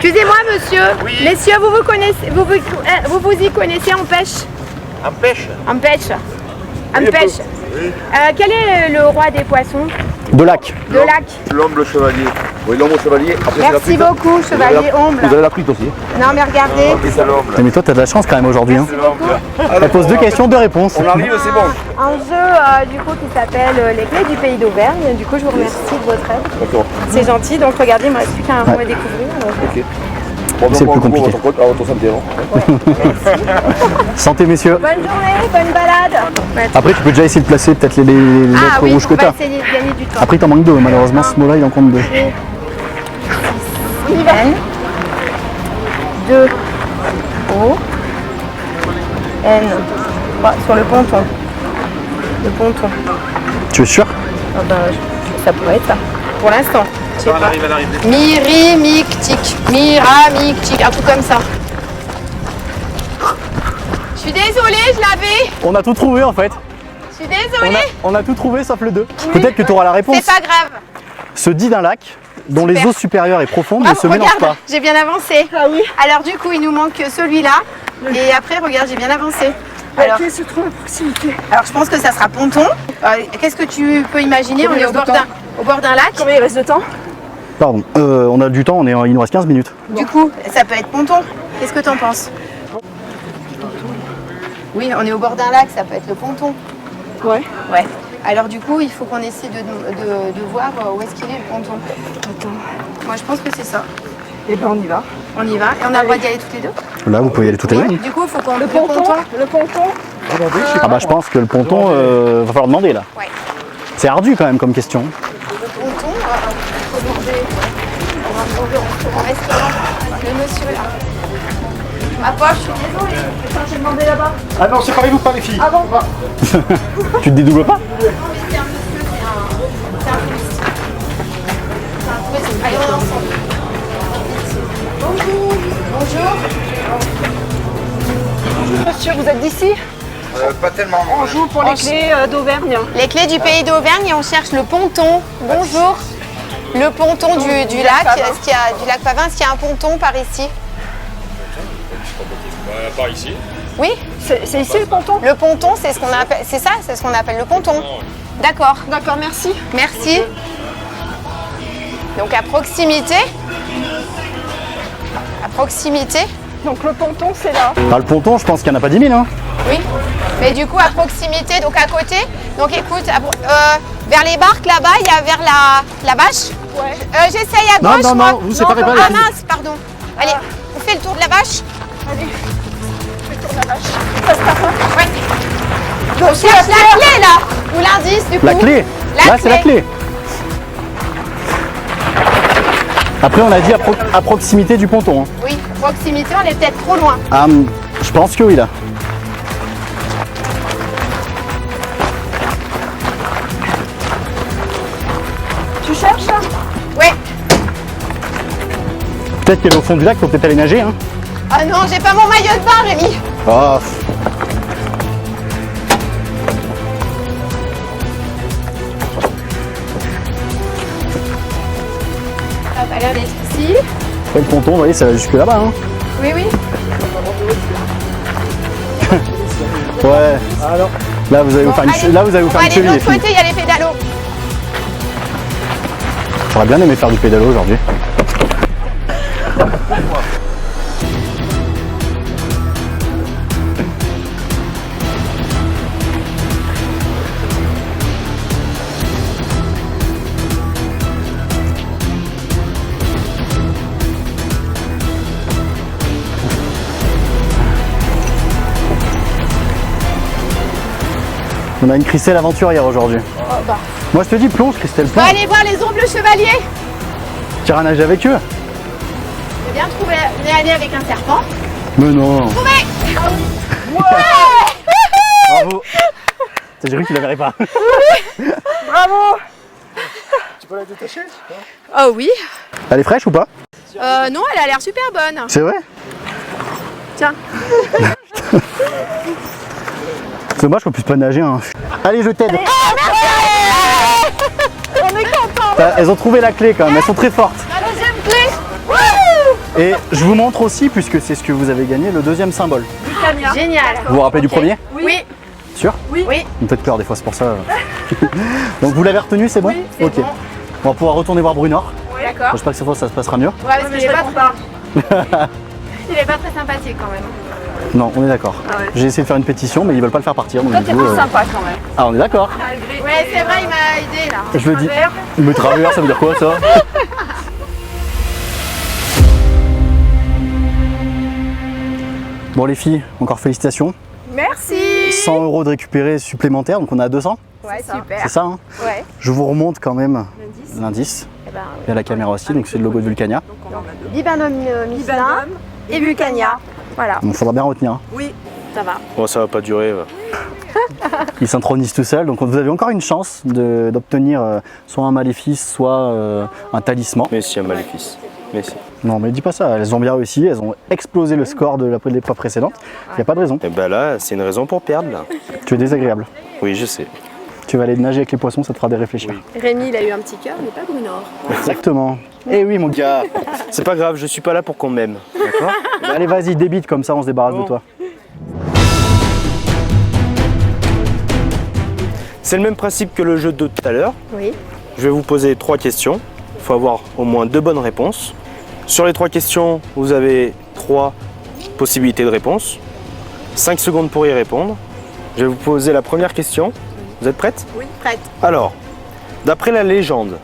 Excusez-moi monsieur, oui. Messieurs, vous vous y connaissez en pêche? En pêche? En pêche. En oui, pêche. Oui. Quel est le roi des poissons? De lac. De lac. L'ombre, le chevalier. Oui, l'ombre, le chevalier. Après, merci beaucoup, chevalier ombre. Vous avez la truite aussi. Non mais regardez. Mais toi t'as de la chance quand même aujourd'hui. Hein. Elle pose 2 questions, 2 réponses. On arrive, c'est bon. Un jeu du coup qui s'appelle Les clés du pays d'Auvergne. Du coup je vous remercie de votre aide. D'accord. C'est gentil, donc regardez, il ne me reste plus qu'un mot à découvrir. Ok. C'est plus compliqué. À votre santé. Ouais, santé messieurs. bonne journée, bonne balade. Après tu peux déjà essayer de placer peut-être les lettres rouges que tu as. Du temps. Après il t'en manque 2, malheureusement ce mot-là il en compte 2. N 2 O N sur le ponton. Le ponton. Tu es sûr? Ah ben, ça pourrait être ça. Pour l'instant. Elle arrive. Mirimictique. Miramictique. Un truc comme ça. Je suis désolée, je l'avais. On a tout trouvé en fait. Je suis désolée. On a tout trouvé sauf le 2. Oui. Peut-être que tu auras la réponse. C'est pas grave. Se dit d'un lac dont les eaux supérieures et profondes ne se mélangent pas. J'ai bien avancé. Ah oui. Alors du coup, il nous manque celui-là. Et après, regarde, j'ai bien avancé. Alors, qui se trouve à proximité? Alors, je pense que ça sera ponton. Qu'est-ce que tu peux imaginer? On est au bord d'un lac. Combien il reste de temps? Pardon, on a du temps, il nous reste 15 minutes. Du coup, ça peut être ponton. Qu'est-ce que t'en penses? Oui, on est au bord d'un lac, ça peut être le ponton. Ouais. Ouais. Alors du coup, il faut qu'on essaie de voir où est-ce qu'il est le ponton. Attends. Moi, je pense que c'est ça. Et ben on y va. On y va. Et on a le droit d'y aller toutes les deux? Là, vous pouvez y aller toutes les deux. Du coup, il faut qu'on... Le ponton. Ah bah je pense que le ponton, va falloir demander là. Ouais. C'est ardu quand même comme question. Le ponton, il faut demander. On va demander au restaurant. Le monsieur là. Ma poche, je suis désolée. Putain, j'ai demandé là-bas. Ah non, séparez-vous pas les filles. Ah bon? Tu te dédoubles pas? Non, mais c'est un monsieur, c'est un touriste. Allez, on est ensemble. Bonjour. Bonjour. Monsieur, vous êtes d'ici? Pas tellement. On joue pour les clés d'Auvergne. Les clés du pays d'Auvergne et on cherche le ponton. Bonjour. Le ponton du lac. Est-ce qu'il y a du lac Pavin? Est-ce qu'il y a un ponton par ici? Par ici. Oui. C'est ici le ponton? Le ponton, c'est ce qu'on appelle. C'est ça, c'est ce qu'on appelle le ponton. D'accord. D'accord, merci. Merci. Donc à proximité. À proximité. Donc le ponton, c'est là. Bah, le ponton, je pense qu'il n'y en a pas 10 000. Hein. Oui. Mais du coup, à proximité, donc à côté. Donc écoute, vers les barques là-bas, il y a vers la bâche. Ouais. J'essaye à gauche. Non, moi. vous séparez pas les Ah filles. mince, pardon. Allez, on fait le tour de la bâche. Allez. Je fais le tour de la vache. Ça se passe, hein? Ouais. On cherche la clé là. Ou l'indice du coup. La clé. Là, c'est la clé. Après, on a dit à proximité du ponton. Hein. Oui, proximité, on est peut-être trop loin. Ah, je pense que oui, là. Tu cherches? Ouais. Peut-être qu'elle est au fond du lac, faut peut-être aller nager. Hein. Ah non, j'ai pas mon maillot de bain, Rémi. Oh. Ça a pas l'air d'être ici. Ouais, le ponton, vous voyez, ça va jusque là-bas. Hein. Oui, oui. Ouais. Alors, là, vous allez vous faire une, là, vous allez vous faire une cheville. De l'autre côté, il y a les pédalos. J'aurais bien aimé faire du pédalo aujourd'hui. On a une Christelle aventurière aujourd'hui. Oh, bah. Moi je te dis plonge Christelle, On va plonge. aller voir les ombres chevaliers. Tu iras nager avec eux? J'ai bien trouvé aller avec un serpent. Mais non. Trouvé. Bravo. J'ai cru que tu la verrais pas. Bravo. tu peux la détacher? Oh oui. Elle est fraîche ou pas? Non, elle a l'air super bonne. C'est vrai? Tiens. C'est dommage qu'on puisse pas nager. Hein. Allez, je t'aide. On est contents. Elles ont trouvé la clé quand même, elles sont très fortes. La deuxième clé. Et je vous montre aussi, puisque c'est ce que vous avez gagné, le deuxième symbole. Génial. Vous vous rappelez du premier? Oui. Sûr? Oui. Oui. On a peut-être peur des fois, c'est pour ça. Donc vous l'avez retenu, c'est bon? Oui, c'est ok. bon. On va pouvoir retourner voir Brunor. D'accord. J'espère que cette fois ça se passera mieux. Ouais, parce qu'il est pas il est pas très sympathique quand même. Non, on est d'accord. Ah ouais. J'ai essayé de faire une pétition, mais ils veulent pas le faire partir. Donc Toi, du t'es coup, plus sympa quand même. Ah, on est d'accord. Ouais, c'est vrai, il m'a aidé là. Je le dis. Il me traverse, ça veut dire quoi ça? Bon les filles, encore félicitations. Merci. 100 € de récupérés supplémentaires, donc on est à 200. Ouais, super. C'est ça, hein? Ouais. Je vous remonte quand même l'indice. Eh ben, Il y a la caméra aussi, donc c'est le logo de Vulcania. Libanon Michelin et Vulcania. Voilà. Il faudra bien retenir. Hein. Oui, ça va. Bon, ça va pas durer. Il s'intronise tout seul, donc vous avez encore une chance d'obtenir soit un maléfice, soit un talisman. Mais si, un maléfice. Mais si. Non, mais dis pas ça, elles ont bien réussi, elles ont explosé le score de l'épreuve précédente. Il n'y a pas de raison. Et ben là, c'est une raison pour perdre là. Tu es désagréable. Oui, je sais. Tu vas aller nager avec les poissons, ça te fera déréfléchir. Rémi, il a eu un petit cœur, mais pas Brunor. Exactement. Eh oui, mon gars. C'est pas grave, je suis pas là pour qu'on m'aime. D'accord? Allez, vas-y, débite, comme ça on se débarrasse de toi. C'est le même principe que le jeu de tout à l'heure. Oui. Je vais vous poser 3 questions. Il faut avoir au moins 2 bonnes réponses. Sur les 3 questions, vous avez 3 possibilités de réponse. 5 secondes pour y répondre. Je vais vous poser la première question. Vous êtes prête? Oui, prête. Alors, d'après la légende,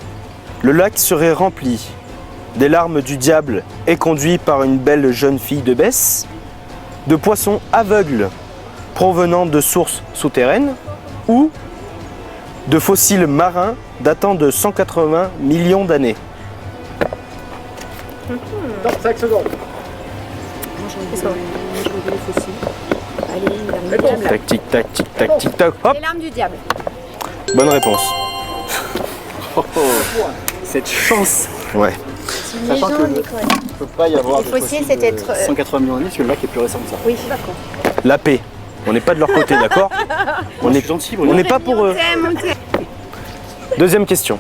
le lac serait rempli des larmes du diable et conduit par une belle jeune fille de Besse, de poissons aveugles provenant de sources souterraines ou de fossiles marins datant de 180 millions d'années. Top, 5 secondes. Tac, tic, tac, tic, tac, tic, tac. Hop, Les larmes du diable. bonne réponse. Cette chance. Ouais. Sachant que il ne peut pas y avoir Les fossiles, c'est être, 180 millions d'années, parce que le lac est plus récent que ça. Oui, d'accord. La paix. On n'est pas de leur côté, d'accord? On est gentil, on n'est pas pour eux. On t'aime. Deuxième question.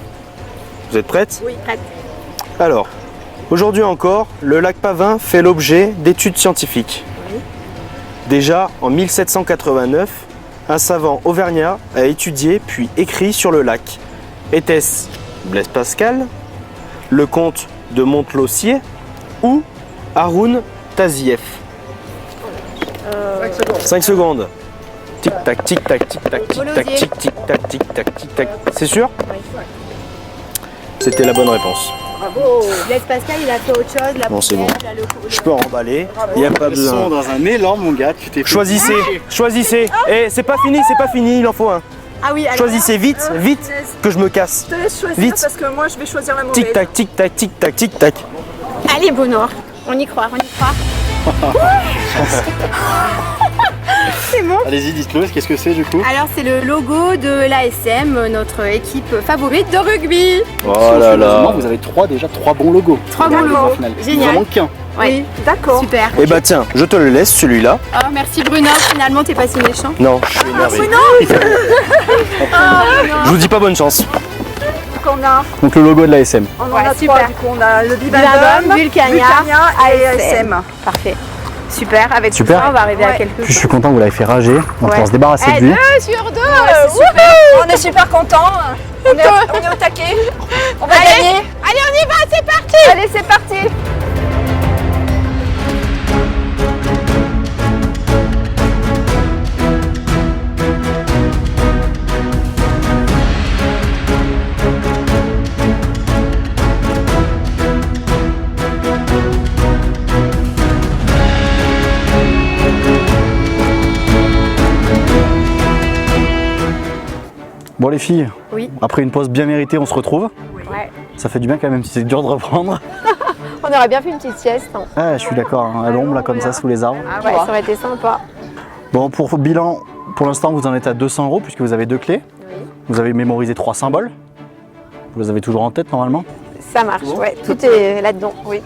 Vous êtes prêtes? Oui, prête. Alors, aujourd'hui encore, le lac Pavin fait l'objet d'études scientifiques. Oui. Déjà, en 1789, un savant auvergnat a étudié puis écrit sur le lac. Était-ce Blaise Pascal, le comte de Montlosier ou Haroun Tazieff? 5 secondes. Tic tac, tic tac, tic tac, tic tac, tic tic tac, tic tac, tic tac. C'est sûr? Oui. C'était la bonne réponse. Bravo. Blaise Pascal, il a fait autre chose. La Bon, c'est bon. poussière, Je peux remballer. Il n'y a pas Ils sont besoin. dans un élan, mon gars, tu t'es fait- Choisissez, choisissez. Et c'est pas fini, il en faut un. Ah oui, alors. Choisissez vite, vite, que je me casse. Je te laisse choisir Vite. parce que moi je vais choisir la mauvaise. Tic tac, tic tac, tic tac, tic tac. Allez, Brunor. On y croit, on y croit. C'est bon. Allez-y, dites-le, qu'est-ce que c'est du coup? Alors c'est le logo de l'ASM, notre équipe favorite de rugby. Oh là là. Vous avez déjà trois bons logos. 3 bons logos. Il en manque qu'un. Oui, d'accord. Super. Eh bah tiens, je te le laisse celui-là. Oh, merci Bruno, finalement t'es pas si méchant. Non, je suis énervé. Je vous dis pas bonne chance. Qu'on a. Donc le logo de l'ASM. On en a super. Du coup, on a le Bibendum, Vulcania et ASM. Parfait. Super, avec tout ça on va arriver à quelque chose. Je suis content que vous l'avez fait rager, on va se débarrasser de lui. 2 sur 2, on est super contents, on est au taquet, on va gagner. Allez on y va, c'est parti. Allez c'est parti. Bon les filles, Oui. après une pause bien méritée, on se retrouve. Ouais. Ça fait du bien quand même si c'est dur de reprendre. On aurait bien fait une petite sieste. Hein. Ah, je suis d'accord, hein, à l'ombre là comme ça sous les arbres. Ah ouais, ça aurait été sympa. Bon pour bilan, pour l'instant vous en êtes à 200 € puisque vous avez 2 clés. Oui. Vous avez mémorisé 3 symboles. Vous les avez toujours en tête normalement. Ça marche, ouais, tout est là-dedans, oui.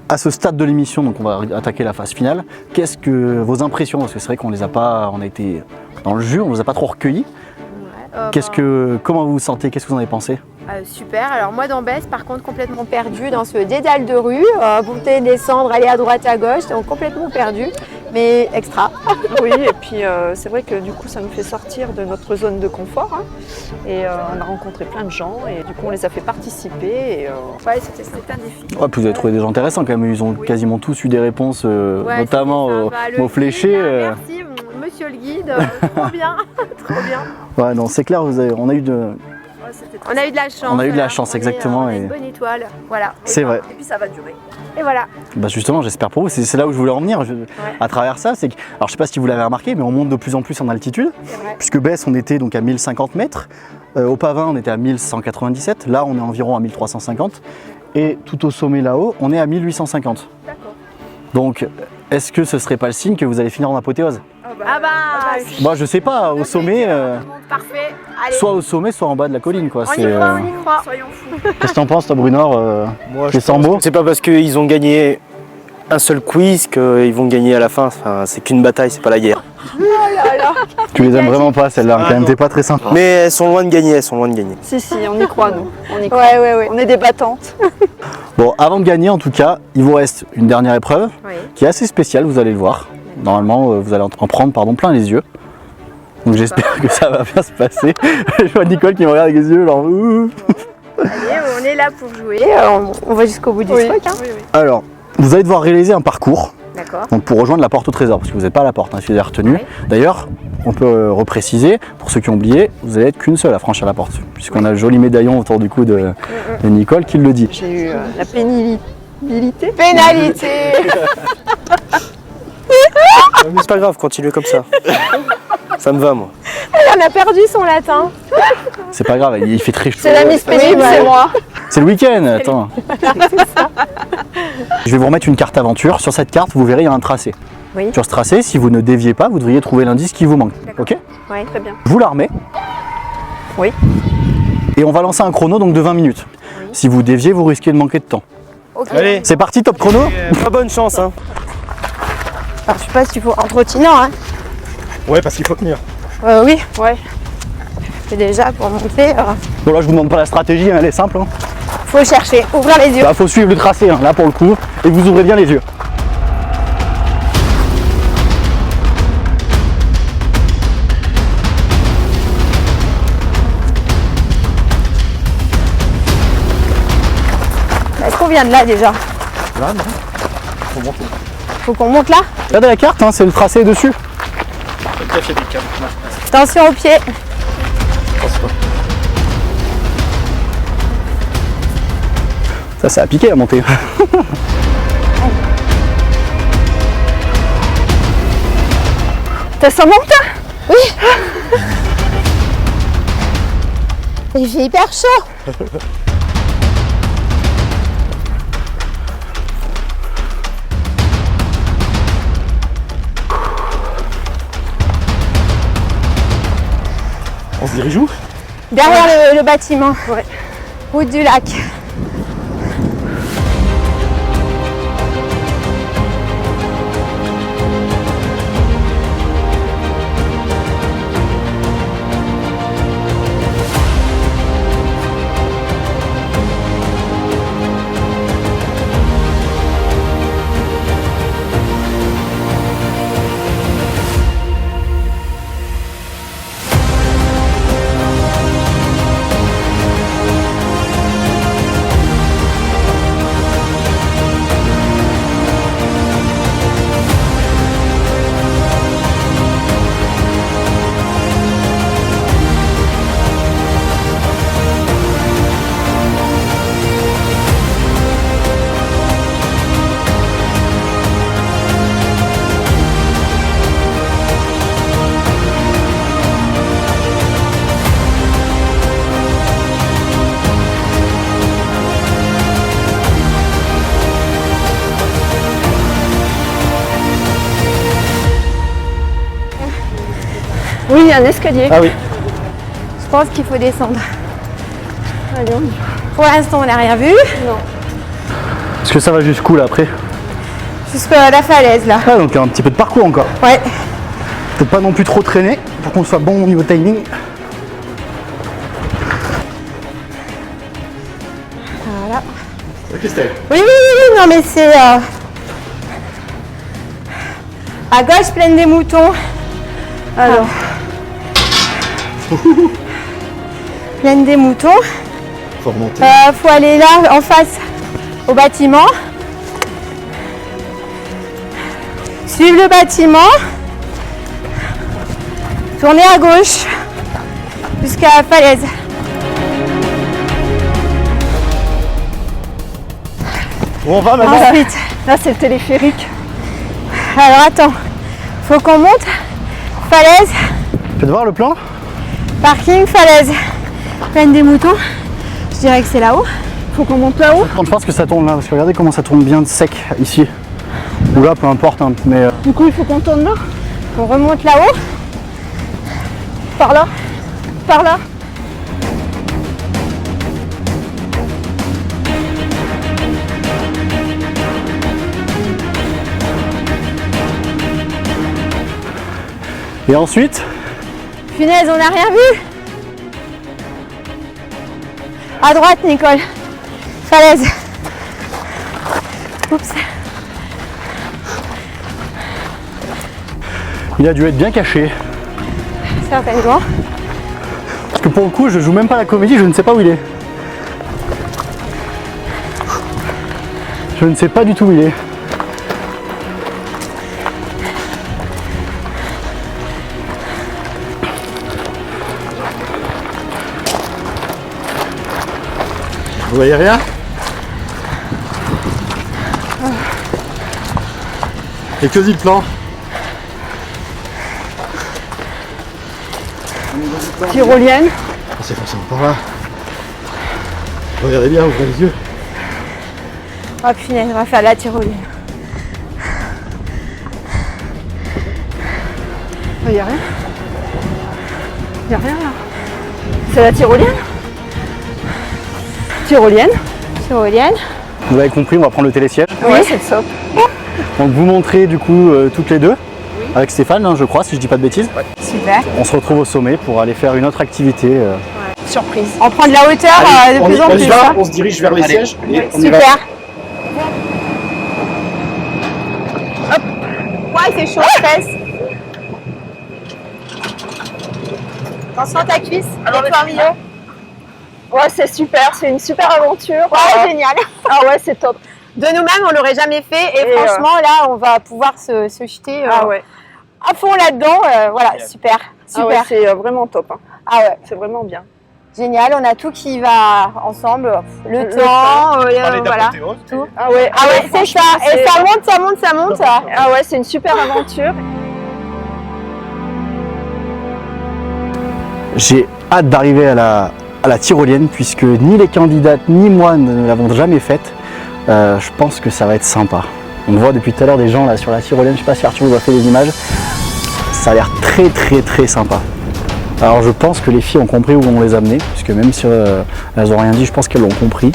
À ce stade de l'émission, donc on va attaquer la phase finale. Qu'est-ce que vos impressions, parce que c'est vrai qu'on les a pas, on a été dans le jus, on les a pas trop recueillis. Comment vous vous sentez? Qu'est-ce que vous en avez pensé? Super, alors moi dans Besse par contre complètement perdue dans ce dédale de rue, monter, descendre, aller à droite, à gauche, donc complètement perdue, mais extra. Oui, et puis c'est vrai que du coup ça nous fait sortir de notre zone de confort hein. Et on a rencontré plein de gens et du coup on les a fait participer et ouais, c'était un défi. Ouais, puis vous avez trouvé des gens intéressants quand même, ils ont quasiment tous eu des réponses, notamment aux fléchés. Merci monsieur le guide, trop bien, trop bien. Ouais, non, c'est clair, on a eu de... On a eu de la chance. On a eu de la chance, exactement. On a une bonne étoile, voilà. C'est vrai. Et puis ça va durer. Et voilà. Bah justement, j'espère pour vous, c'est là où je voulais en venir. À travers ça, c'est que, alors je sais pas si vous l'avez remarqué, mais on monte de plus en plus en altitude. Puisque Besse, on était donc à 1050 mètres. Au Pavin, on était à 1197. Là, on est environ à 1350. Et tout au sommet là-haut, on est à 1850. D'accord. Donc, est-ce que ce serait pas le signe que vous allez finir en apothéose? Moi, je sais pas, au sommet. Parfait. Allez. Soit au sommet, soit en bas de la colline, quoi. On y croit, on y croit. Soyons fous. Qu'est-ce que t'en penses, toi, Brunor? Moi, je pense que c'est pas parce qu'ils ont gagné un seul quiz qu'ils vont gagner à la fin. Enfin, c'est qu'une bataille, c'est pas la guerre. Oh là là. Tu les aimes vraiment pas, celle-là, quand même, t'es pas très sympa. Mais elles sont loin de gagner, elles sont loin de gagner. Si, on y croit, nous. On y croit. Ouais. On est des battantes. Bon, avant de gagner, en tout cas, il vous reste une dernière épreuve qui est assez spéciale, vous allez le voir. Normalement, vous allez en prendre plein les yeux. Donc j'espère que ça va bien se passer. Je vois Nicole qui me regarde avec les yeux, genre... Allez, on est là pour jouer, on va jusqu'au bout du truc. Hein. Alors, vous allez devoir réaliser un parcours. D'accord. Donc pour rejoindre la porte au trésor, parce que vous n'êtes pas à la porte, hein, si vous avez retenu. D'ailleurs, on peut repréciser, pour ceux qui ont oublié, vous n'allez être qu'une seule à franchir la porte, puisqu'on a le joli médaillon autour du cou de Nicole qui le dit. J'ai eu la pénibilité. Pénalité. Mais c'est pas grave, continuez comme ça. Ça me va, moi. Elle en a perdu son latin. C'est pas grave, il fait très chaud. C'est la Miss Pénible, c'est moi. C'est le week-end, attends. Je vais vous remettre une carte aventure. Sur cette carte, vous verrez, il y a un tracé. Oui. Sur ce tracé, si vous ne déviez pas, vous devriez trouver l'indice qui vous manque. Ok? Oui, très bien. Je vous la remets. Oui. Et on va lancer un chrono donc de 20 minutes. Oui. Si vous déviez, vous risquez de manquer de temps. Okay. Allez. C'est parti, top chrono. Pas bonne chance, hein. Alors, je sais pas s'il faut en trottinant, hein. Ouais, parce qu'il faut tenir. Oui, ouais. Et déjà, pour monter... Bon, là, je vous demande pas la stratégie, hein, elle est simple. Hein. Faut chercher, ouvrir les yeux. Là, faut suivre le tracé, hein, là, pour le coup, et vous ouvrez bien les yeux. Est-ce qu'on vient de là, déjà? Là, non. Faut monter. Faut qu'on monte là? Regardez la carte, hein, c'est le tracé dessus. Attention aux pieds. Ça a piqué à monter. Ça monte? Oui. Il fait hyper chaud. On se dirige où? Derrière le bâtiment. Ouais. Route du lac. Oui, il y a un escalier. Ah oui. Je pense qu'il faut descendre. Allez, on y va. Pour l'instant, on n'a rien vu. Non. Est-ce que ça va jusqu'où là après? Jusqu'à la falaise là. Ah donc il y a un petit peu de parcours encore. Ouais. Peut-être pas non plus trop traîner pour qu'on soit bon au niveau timing. Voilà. Ok, Christelle. Oui, non mais c'est... À gauche, pleine des moutons. Alors... Pleine des moutons. Faut remonter. Faut aller là, en face, au bâtiment. Suivre le bâtiment. Tourner à gauche jusqu'à la falaise. Où on va maintenant? Ensuite, là c'est le téléphérique. Alors attends, faut qu'on monte. Falaise. Tu peux voir le plan? Parking, falaise. Pleine des moutons. Je dirais que c'est là-haut. Faut qu'on monte là-haut. Je pense que ça tourne là, parce que regardez comment ça tourne bien sec ici. Ou là, peu importe, hein, mais... Du coup, il faut qu'on tourne là. On remonte là-haut. Par là. Par là. Et ensuite? Punaise, on n'a rien vu. À droite, Nicole. Falaise. Oups. Il a dû être bien caché. Certainement. Parce que pour le coup, je joue même pas la comédie, je ne sais pas où il est. Je ne sais pas du tout où il est. Vous voyez rien? Et que dit le plan? Tyrolienne. C'est forcément par là. Regardez bien, ouvrez les yeux. Oh punaise, on va faire la tyrolienne. Il n'y a rien. Il n'y a rien là. C'est la tyrolienne. Tyrolienne. Tyrolienne. Vous l'avez compris, on va prendre le télésiège. Oui, c'est le soap. Donc vous montrez du coup toutes les deux, avec Stéphane, hein, je crois, si je dis pas de bêtises. Ouais. Super. On se retrouve au sommet pour aller faire une autre activité. Surprise. On prend de la hauteur de plus en plus. On se dirige vers les sièges. Et on y va. Super. Hop. Ouais, c'est chaud, fesse. Attention à ta cuisse. Alors, le milieu. Ouais, c'est super, c'est une super aventure. Ouais, génial. Ah ouais, c'est top. De nous-mêmes, on l'aurait jamais fait et franchement, là, on va pouvoir se jeter Ah ouais. à fond là-dedans. Voilà, super. Ah ouais, c'est vraiment top. Hein. Ah ouais. C'est vraiment bien. Génial, on a tout qui va ensemble. Le temps, voilà. Tout. Ah ouais, c'est ça. Et ça monte, ça monte, ça monte. Ah ouais, c'est une super aventure. J'ai hâte d'arriver à la tyrolienne puisque ni les candidates ni moi ne l'avons jamais faite. Je pense que ça va être sympa. On voit depuis tout à l'heure des gens là sur la tyrolienne. Je sais pas si Arthur vous a fait des images. Ça a l'air très très très sympa. Alors je pense que les filles ont compris où on les amenait, puisque même si elles n'ont rien dit, je pense qu'elles l'ont compris.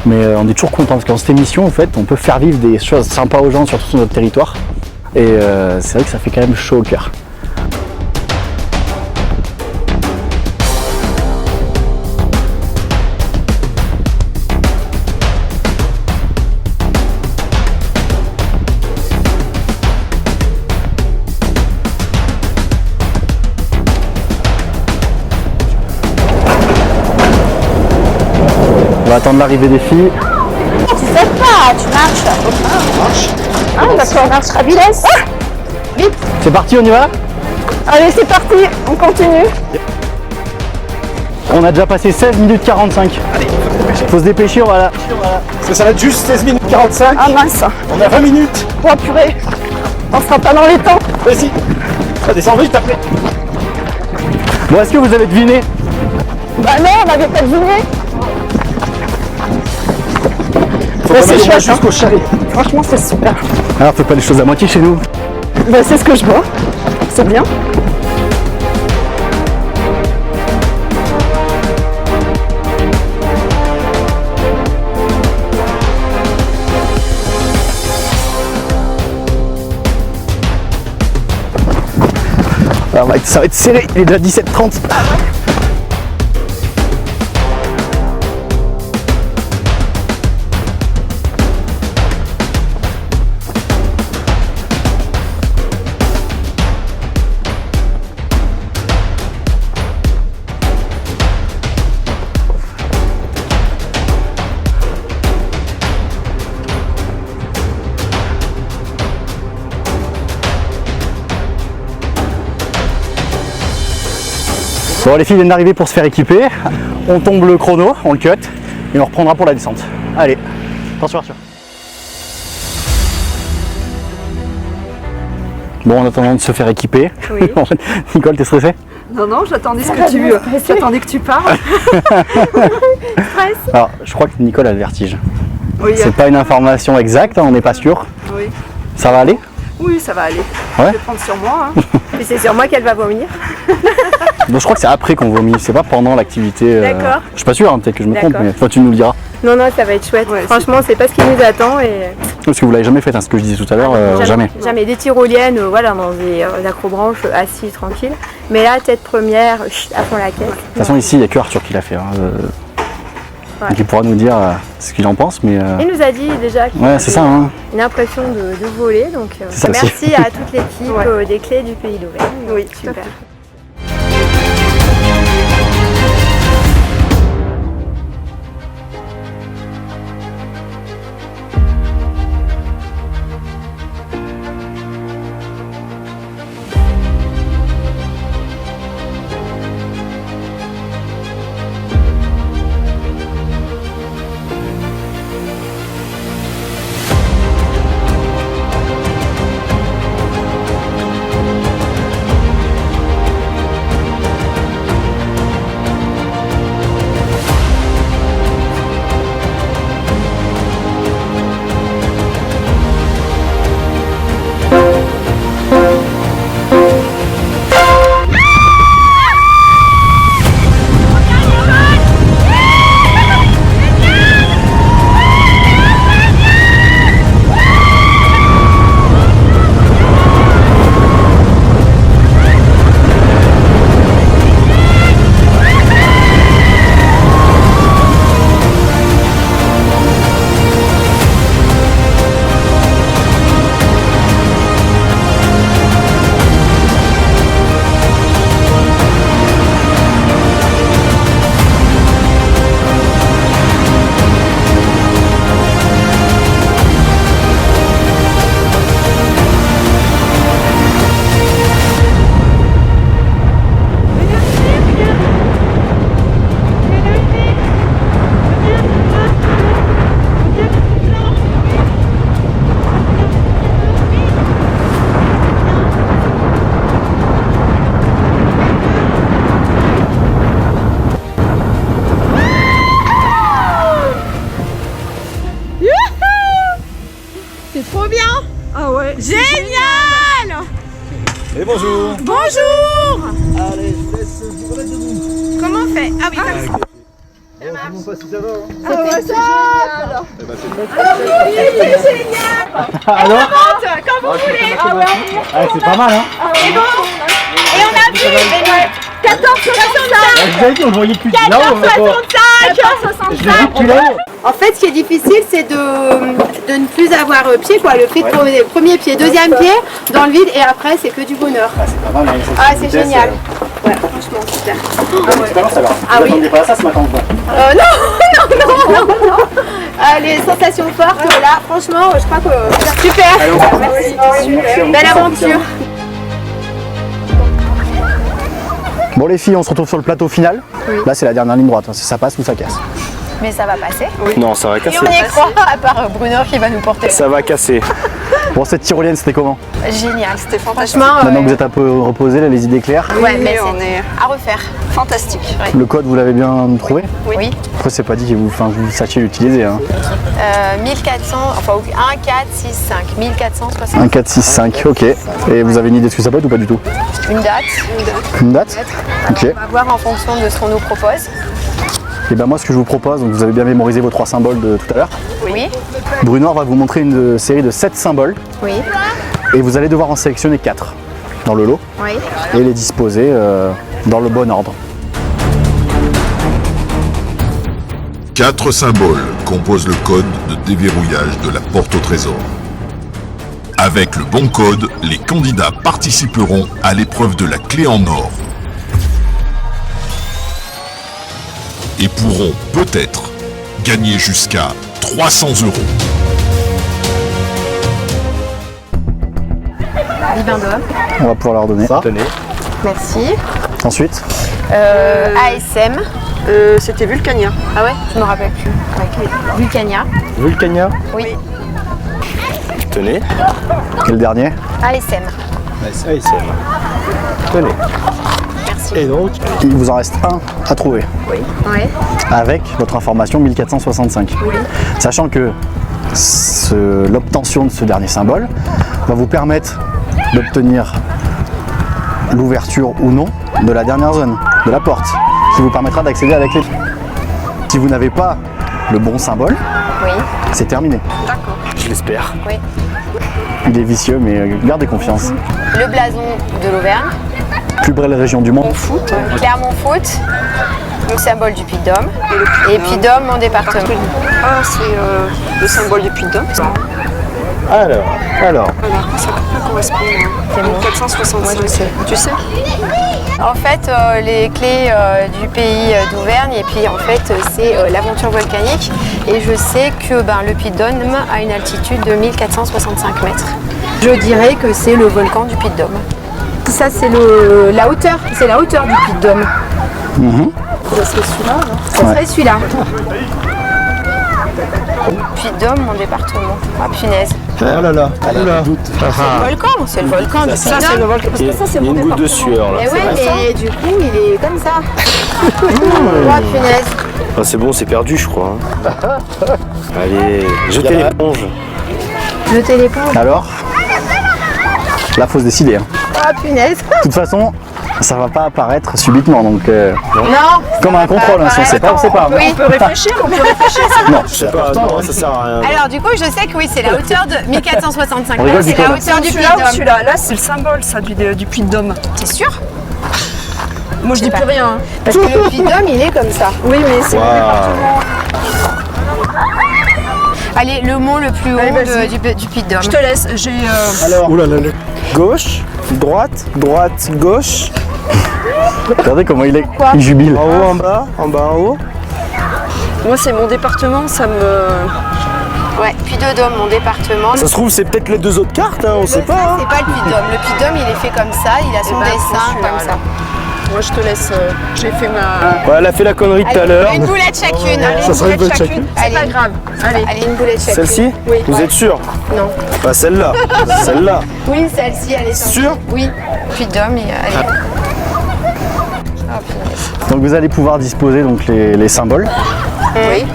Mais on est toujours content parce que dans cette émission, en fait, on peut faire vivre des choses sympas aux gens, surtout sur notre territoire. Et c'est vrai que ça fait quand même chaud au cœur. On va attendre l'arrivée des filles. Tu sais pas, tu marches. Ah, d'accord, marche à vitesse. Vite. C'est parti, on y va? Allez, c'est parti, on continue. On a déjà passé 16 minutes 45. Allez, faut se dépêcher, voilà. Parce que ça va être juste 16 minutes 45. Ah mince. On a 20 minutes. Oh purée, on sera pas dans les temps. Vas-y, ça descend vite après. Bon, est-ce que vous avez deviné? Bah non, on n'avait pas deviné. C'est chouette jusqu'au chalet. Franchement, c'est super. Alors, faites pas les choses à moitié chez nous. Bah, c'est ce que je vois. C'est bien. Alors, ça va être serré, il est déjà 17h30. Bon, les filles viennent d'arriver pour se faire équiper. On tombe le chrono, on le cut et on reprendra pour la descente. Allez, attention Arthur. Bon, en attendant de se faire équiper, Oui. Nicole, t'es stressée? Non, non, j'attendais que tu parles. Stress. Alors, je crois que Nicole a le vertige. Oui, c'est pas une information exacte, hein, on n'est pas sûr. Oui. Ça va aller? Oui, ça va aller. Ouais. Je vais prendre sur moi. Hein. Et c'est sur moi qu'elle va vomir. Donc, je crois que c'est après qu'on vomit, c'est pas pendant l'activité. D'accord. Je suis pas sûr, hein, peut-être que je me trompe, D'accord. mais toi tu nous le diras. Non, non, ça va être chouette. Ouais, franchement, c'est pas ce qui nous attend. Et... Parce que vous l'avez jamais fait, hein, ce que je disais tout à l'heure, jamais. Jamais. Des tyroliennes, voilà, dans des acrobranches, assis, tranquille. Mais là, tête première, à fond la caisse. De toute façon, ici, il n'y a que Arthur qui l'a fait. Hein. Ouais. Donc il pourra nous dire ce qu'il en pense, mais... Il nous a dit déjà qu'il Ouais, c'est ça, hein. une impression de voler. Donc ça merci aussi. à toute l'équipe des clés du Pays d'Auvergne. Oui, super. C'est trop bien. Ah ouais. Génial. Et bonjour. Bonjour. Allez, je laisse parfait. Ah oui, comme ça. Ah ouais, c'est génial. Alors quand vous voulez. C'est pas mal, hein. Et bon, et on a vu 14,65. Vous avez dit, on le voyait plus de là-haut. 14,65. En fait, ce qui est difficile, c'est de ne plus avoir pied, quoi. Le fait de poser premier pied, deuxième pied dans le vide, et après, c'est que du bonheur. C'est pas mal, Ah, c'est génial. Ouais, franchement, super. Ah oui. Vous n'attendez pas à ça ce matin ou pas? Non. Les sensations fortes, là, franchement, je crois que super. Merci. Belle aventure. Bon les filles, on se retrouve sur le plateau final. Là c'est la dernière ligne droite, ça passe ou ça casse. Mais ça va passer. Non, ça va casser. Et on y croit, à part Bruno qui va nous porter. Ça va casser. Bon, cette tyrolienne c'était comment? Génial, c'était fantastique. Maintenant que vous êtes un peu reposé, là, les idées claires. Ouais, mais on est à refaire. Fantastique. Le code vous l'avez bien trouvé? Oui. Après c'est pas dit que vous sachiez l'utiliser. Hein. 1400, enfin 1465, 1465. 1465, ok. Et vous avez une idée de ce que ça peut être ou pas du tout? Une date. Une date? Ok. On va voir en fonction de ce qu'on nous propose. Et ben moi ce que je vous propose, donc vous avez bien mémorisé vos 3 symboles de tout à l'heure. Oui. Bruno va vous montrer une série de 7 symboles. Oui. Et vous allez devoir en sélectionner 4 dans le lot. Oui. Et les disposer dans le bon ordre. 4 symboles composent le code de déverrouillage de la porte au trésor. Avec le bon code, les candidats participeront à l'épreuve de la clé en or et pourront peut-être gagner jusqu'à 300 €. Vivendum. On va pouvoir leur donner. Tenez. Merci. Ensuite, ASM. C'était Vulcania. Ah ouais, je me rappelle plus. Vulcania. Vulcania. Oui. Tenez. quel dernier? ASM. ASM. Tenez. Merci. Et donc, Il vous en reste un à trouver. Oui. Avec votre information 1465. Oui. Sachant que l'obtention de ce dernier symbole va vous permettre d'obtenir l'ouverture ou non de la dernière zone, de la porte, qui vous permettra d'accéder à la clé. Si vous n'avez pas le bon symbole, Oui. c'est terminé. D'accord. je l'espère. Oui. Il est vicieux, mais gardez confiance. Le blason de l'Auvergne. Plus belle région du monde. Foot. Clermont Foot. Le symbole du Puy-de-Dôme. Et Puy-de-Dôme, mon département. Ah, c'est le symbole du Puy-de-Dôme. Alors. Ça correspond à 1465. Moi, je sais. Tu sais? En fait, les clés du pays d'Auvergne, et puis en fait, c'est l'aventure volcanique. Et je sais que le Puy-de-Dôme a une altitude de 1465 mètres. Je dirais que c'est le volcan du Puy-de-Dôme. Ça, c'est la hauteur. C'est la hauteur du Puy-de-Dôme. Ça serait celui-là, non? Ça serait celui-là. Puy-de-Dôme, mon département. Ah, punaise. Oh là là. C'est le volcan, c'est le volcan du Ça, c'est le Puy-de-Dôme. volcan. Parce que ça, c'est Il y a mon une goutte de département. sueur là. Et ouais, mais du coup, il est comme ça. Oh, punaise. Ah, c'est bon, c'est perdu, je crois. Allez, jetez l'éponge. Le téléphone. Alors, là, faut se décider. Hein. Oh, punaise. De toute façon, ça va pas apparaître subitement, donc Non. comme un contrôle, hein, si on sait pas, on sait pas. Oui. On peut réfléchir. Non, Je sais pas, non, ça sert à rien. Alors du coup, je sais que oui, c'est la hauteur de 1465 On rigole, mètres, c'est la Nicolas. hauteur du Celui-là ou Puy-de-Dôme. celui-là? Là, c'est le symbole, ça, du Puy-de-Dôme. T'es sûr? Moi, je dis plus rien. Parce que le Puy-de-Dôme, il est comme ça. Oui, mais c'est mon département. Allez, le mont le plus haut Allez, vas-y. du Puy-de-Dôme. Je te laisse. J'ai. Alors, Ouh là là, gauche, droite, gauche. regardez comment il jubile. En haut, en bas, en haut. Moi, c'est mon département, ça me. Ouais, Puy-de-Dôme, mon département. Ça se trouve, c'est peut-être les deux autres cartes, hein, on sait pas. hein. C'est pas le Puy-de-Dôme. Le Puy-de-Dôme, il est fait comme ça, il a son dessin comme ça. Moi, je te laisse. J'ai fait ma. Ouais, elle a fait la connerie tout à l'heure. Allez, une boulette chacune. Allez, Ça une serait une boulette boulette chacune. chacune. C'est pas grave. Allez. Allez, une boulette chacune. Celle-ci Oui. Vous êtes sûr? Non. Pas celle-là. Celle-là. Oui, celle-ci, elle est sortie. Sûr? Oui. Puy-de-Dôme, et allez. Oh, punaise. Donc vous allez pouvoir disposer donc les symboles. Oui.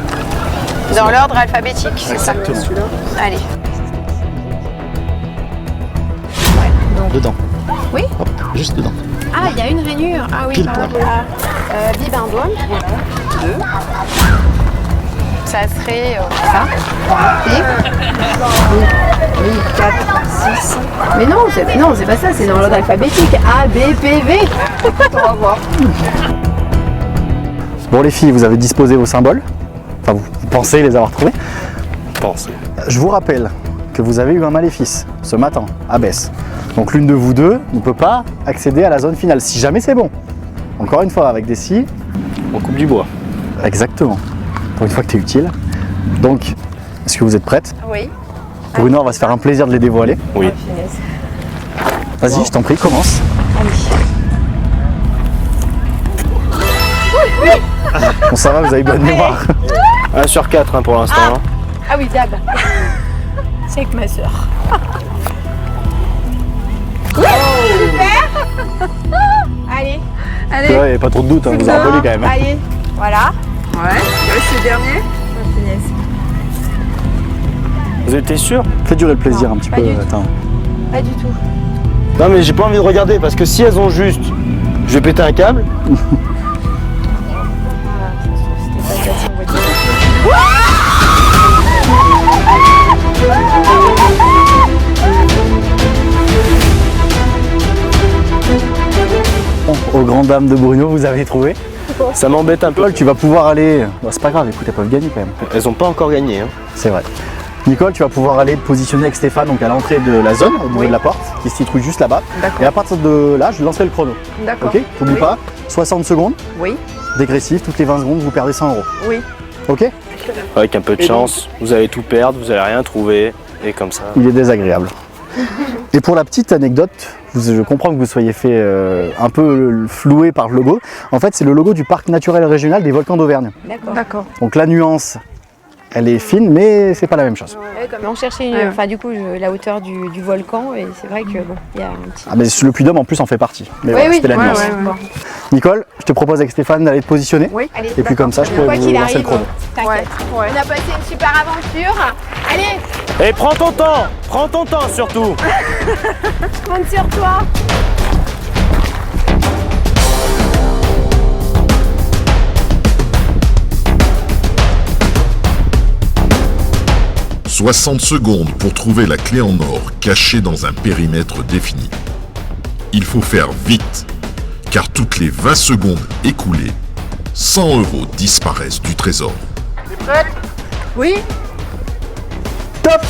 Dans l'ordre alphabétique, c'est ça. Allez. Dedans. Oui. Juste dedans. Ah, il y a une rainure. Ah oui, Pile pardon. poil. Bib un doigt. 2. Ça serait ça. Oui, 4, 6. Mais non, c'est pas ça, c'est dans l'ordre alphabétique. A, B, P, V. On va voir. Bon les filles, vous avez disposé vos symboles. Enfin, vous pensez les avoir trouvés. Pensez. Je vous rappelle que vous avez eu un maléfice ce matin à Besse. Donc l'une de vous deux ne peut pas accéder à la zone finale, si jamais c'est bon. Encore une fois, avec des scies. On coupe du bois. Exactement. Pour une fois que tu es utile. Donc, est-ce que vous êtes prête? Oui. Bruno, on va se faire un plaisir de les dévoiler. Oui. Vas-y, je t'en prie, commence. Bon, ça va, vous avez bonne mémoire. 1 sur 4 hein, pour l'instant. hein. Ah oui, Dab. C'est avec ma soeur. Super. Allez. Il n'y a pas trop de doute, hein, vous en rappelez quand même. hein. Allez, voilà. Ouais, c'est le dernier. Vous étiez sûr? Fais durer le plaisir un petit peu. Attends. Pas du tout. Non mais j'ai pas envie de regarder parce que si elles ont juste, je vais péter un câble. Bon, aux grandes dames de Bruno, vous avez trouvé. Ça m'embête un peu. Nicole, tu vas pouvoir aller. Bon, c'est pas grave, écoute, elles peuvent gagner quand même. Elles ont pas encore gagné. Hein. C'est vrai. Nicole, tu vas pouvoir aller te positionner avec Stéphane donc à l'entrée de la zone, au niveau de la porte, qui se situe juste là-bas. Et à partir de là, je lancerai le chrono. D'accord. Ok? N'oublie pas, 60 secondes, Oui. dégressif, toutes les 20 secondes, vous perdez 100 €. Oui. Ok? Avec un peu de chance, vous allez tout perdre, vous allez rien trouver. Et comme ça. Il est désagréable. Et pour la petite anecdote, je comprends que vous soyez fait un peu floué par le logo. En fait, c'est le logo du parc naturel régional des volcans d'Auvergne. D'accord. Donc la nuance, elle est fine, mais c'est pas la même chose. On cherchait enfin, du coup, la hauteur du volcan et c'est vrai que bon, il y a un petit. Ah, mais le Puy-de-Dôme en plus en fait partie. Mais voilà, c'était la nuance. Nicole, je te propose avec Stéphane d'aller te positionner. Oui. Allez, Et puis comme ça, je peux quoi vous qu'il lancer le arrive, chrono. t'inquiète. On a passé une super aventure. Allez, Et prends ton temps surtout. je compte sur toi. « 60 secondes pour trouver la clé en or cachée dans un périmètre défini. Il faut faire vite, car toutes les 20 secondes écoulées, 100 € disparaissent du trésor. T'es prête? Oui. Top!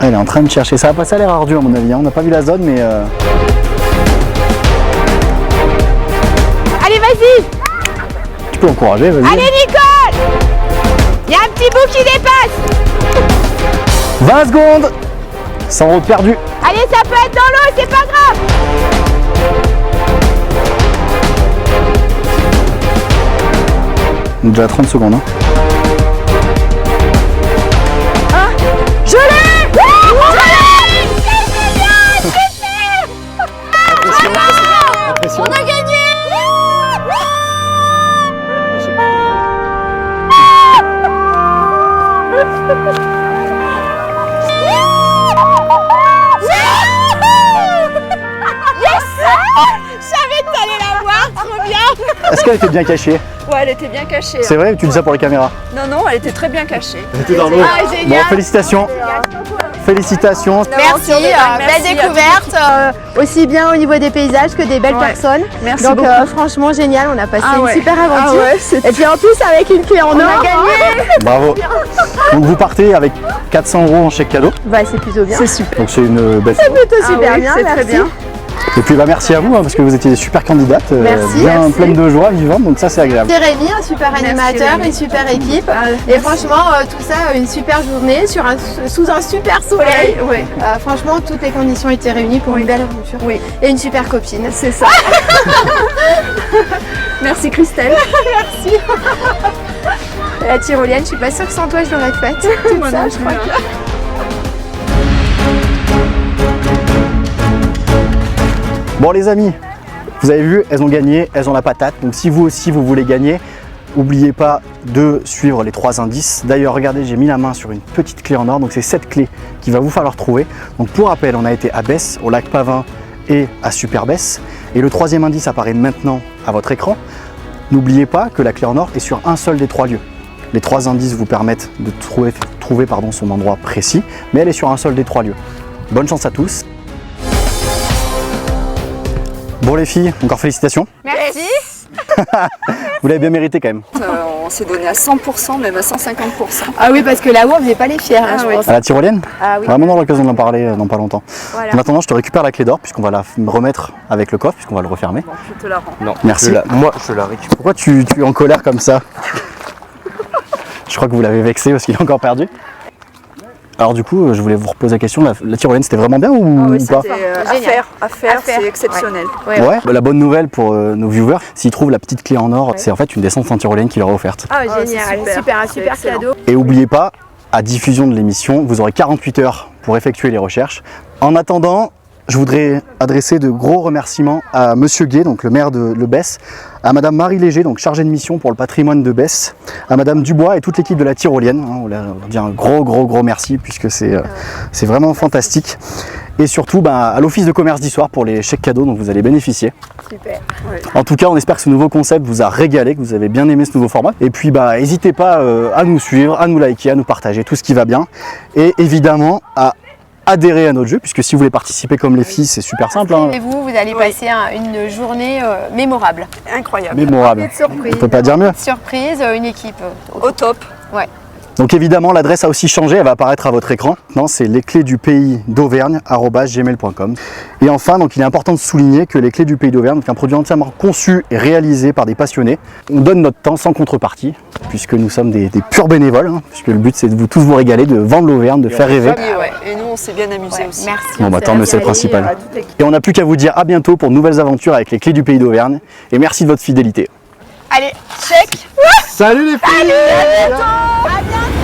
Elle est en train de chercher. Ça va pas, ça a l'air ardu à mon avis. hein. On n'a pas vu la zone, mais. Allez, vas-y. Tu peux encourager, vas-y. Allez, Nicole. Il y a un petit bout qui dépasse. 20 secondes! 100 € perdus. Allez, ça peut être dans l'eau, c'est pas grave. On est déjà à 30 secondes. hein. Je l'ai. Je l'ai. C'est génial, c'est fait. Impression. On a gagné. Je savais que t'allais la voir, trop bien. Est-ce qu'elle était bien cachée? Ouais, elle était bien cachée. C'est vrai, tu dis ça pour les caméras. Non, non, elle était très bien cachée. Elle était dans l'eau. Bon, félicitations. Félicitations. Merci, Merci belle découverte, aussi bien au niveau des paysages que des belles personnes. Merci Donc beaucoup. Franchement génial, on a passé Ah une ouais. super aventure. Ah ouais, et puis en plus avec une clé en or. On a gagné. Bravo. Donc vous partez avec 400 € en chèque cadeau. Bah c'est plutôt bien. C'est super. Donc c'est une belle. C'est plutôt Ah super oui, bien, c'est merci. très bien. Et puis bah merci à vous parce que vous étiez des super candidates, Merci, bien merci. pleines de joie, vivantes, donc ça c'est agréable. C'est Rémi, un super animateur, Rémi. une super équipe. Et franchement, tout ça, une super journée sous un super soleil. Ouais. Franchement, toutes les conditions étaient réunies pour une belle aventure. Oui. Et une super copine. C'est ça. Merci Christelle. Merci. La tyrolienne, je suis pas sûre que sans toi je l'aurais faite. Toute Moi seule, non je crois plus, que- Bon les amis, vous avez vu, elles ont gagné, elles ont la patate. Donc si vous aussi vous voulez gagner, n'oubliez pas de suivre les 3 indices. D'ailleurs, regardez, j'ai mis la main sur une petite clé en or, donc c'est cette clé qu'il va vous falloir trouver. Donc pour rappel, on a été à Besse, au lac Pavin et à Super-Besse. Et le 3e indice apparaît maintenant à votre écran. N'oubliez pas que la clé en or est sur un seul des 3 lieux. Les 3 indices vous permettent de trouver son endroit précis, mais elle est sur un seul des 3 lieux. Bonne chance à tous. Bon les filles, encore félicitations. Merci. Vous l'avez bien mérité quand même. On s'est donné à 100%, même à 150%. Ah oui, parce que là-haut, on faisait pas les fiers, je pense. À la tyrolienne? Ah oui. Vraiment, on aura l'occasion d'en parler dans pas longtemps. Voilà. En attendant, je te récupère la clé d'or puisqu'on va la remettre avec le coffre, puisqu'on va le refermer. Bon, je te la rends. Non, Merci. moi je la récupère. Pourquoi tu es en colère comme ça? Je crois que vous l'avez vexé parce qu'il est encore perdu. Alors du coup, je voulais vous reposer la question, la tyrolienne c'était vraiment bien ou Oui, pas? c'était à faire, c'est exceptionnel. Ouais. La bonne nouvelle pour nos viewers, s'ils trouvent la petite clé en or, c'est en fait une descente en tyrolienne qui leur est offerte. Ah génial, un super cadeau. Et n'oubliez pas, à diffusion de l'émission, vous aurez 48 heures pour effectuer les recherches. En attendant, je voudrais adresser de gros remerciements à Monsieur Gué, donc le maire de Besse, à Madame Marie Léger, donc chargée de mission pour le patrimoine de Besse, à Madame Dubois et toute l'équipe de la Tyrolienne. On leur dit un gros merci puisque c'est vraiment fantastique. Et surtout à l'Office de commerce d'Issoire pour les chèques cadeaux dont vous allez bénéficier. Super. En tout cas, on espère que ce nouveau concept vous a régalé, que vous avez bien aimé ce nouveau format. Et puis n'hésitez pas à nous suivre, à nous liker, à nous partager tout ce qui va bien. Et évidemment à adhérer à notre jeu, puisque si vous voulez participer comme les filles, c'est super simple. Et vous allez passer une journée mémorable. Incroyable. Mémorable. Surprise. On peut pas dire mieux. Surprise, une équipe au top. Ouais. Donc évidemment, l'adresse a aussi changé, elle va apparaître à votre écran. Maintenant, c'est lesclésdupaysdauvergne@gmail.com. Et enfin, donc il est important de souligner que les Clés du Pays d'Auvergne, c'est un produit entièrement conçu et réalisé par des passionnés. On donne notre temps sans contrepartie, puisque nous sommes des purs bénévoles, puisque le but c'est de tous vous régaler, de vendre l'Auvergne, de faire rêver. Et nous, on s'est bien amusés aussi. Merci. Bon tant mieux, c'est le principal. Et on n'a plus qu'à vous dire à bientôt pour de nouvelles aventures avec les Clés du Pays d'Auvergne. Et merci de votre fidélité. Allez, check. Salut les filles. Allez, à bientôt. À bientôt.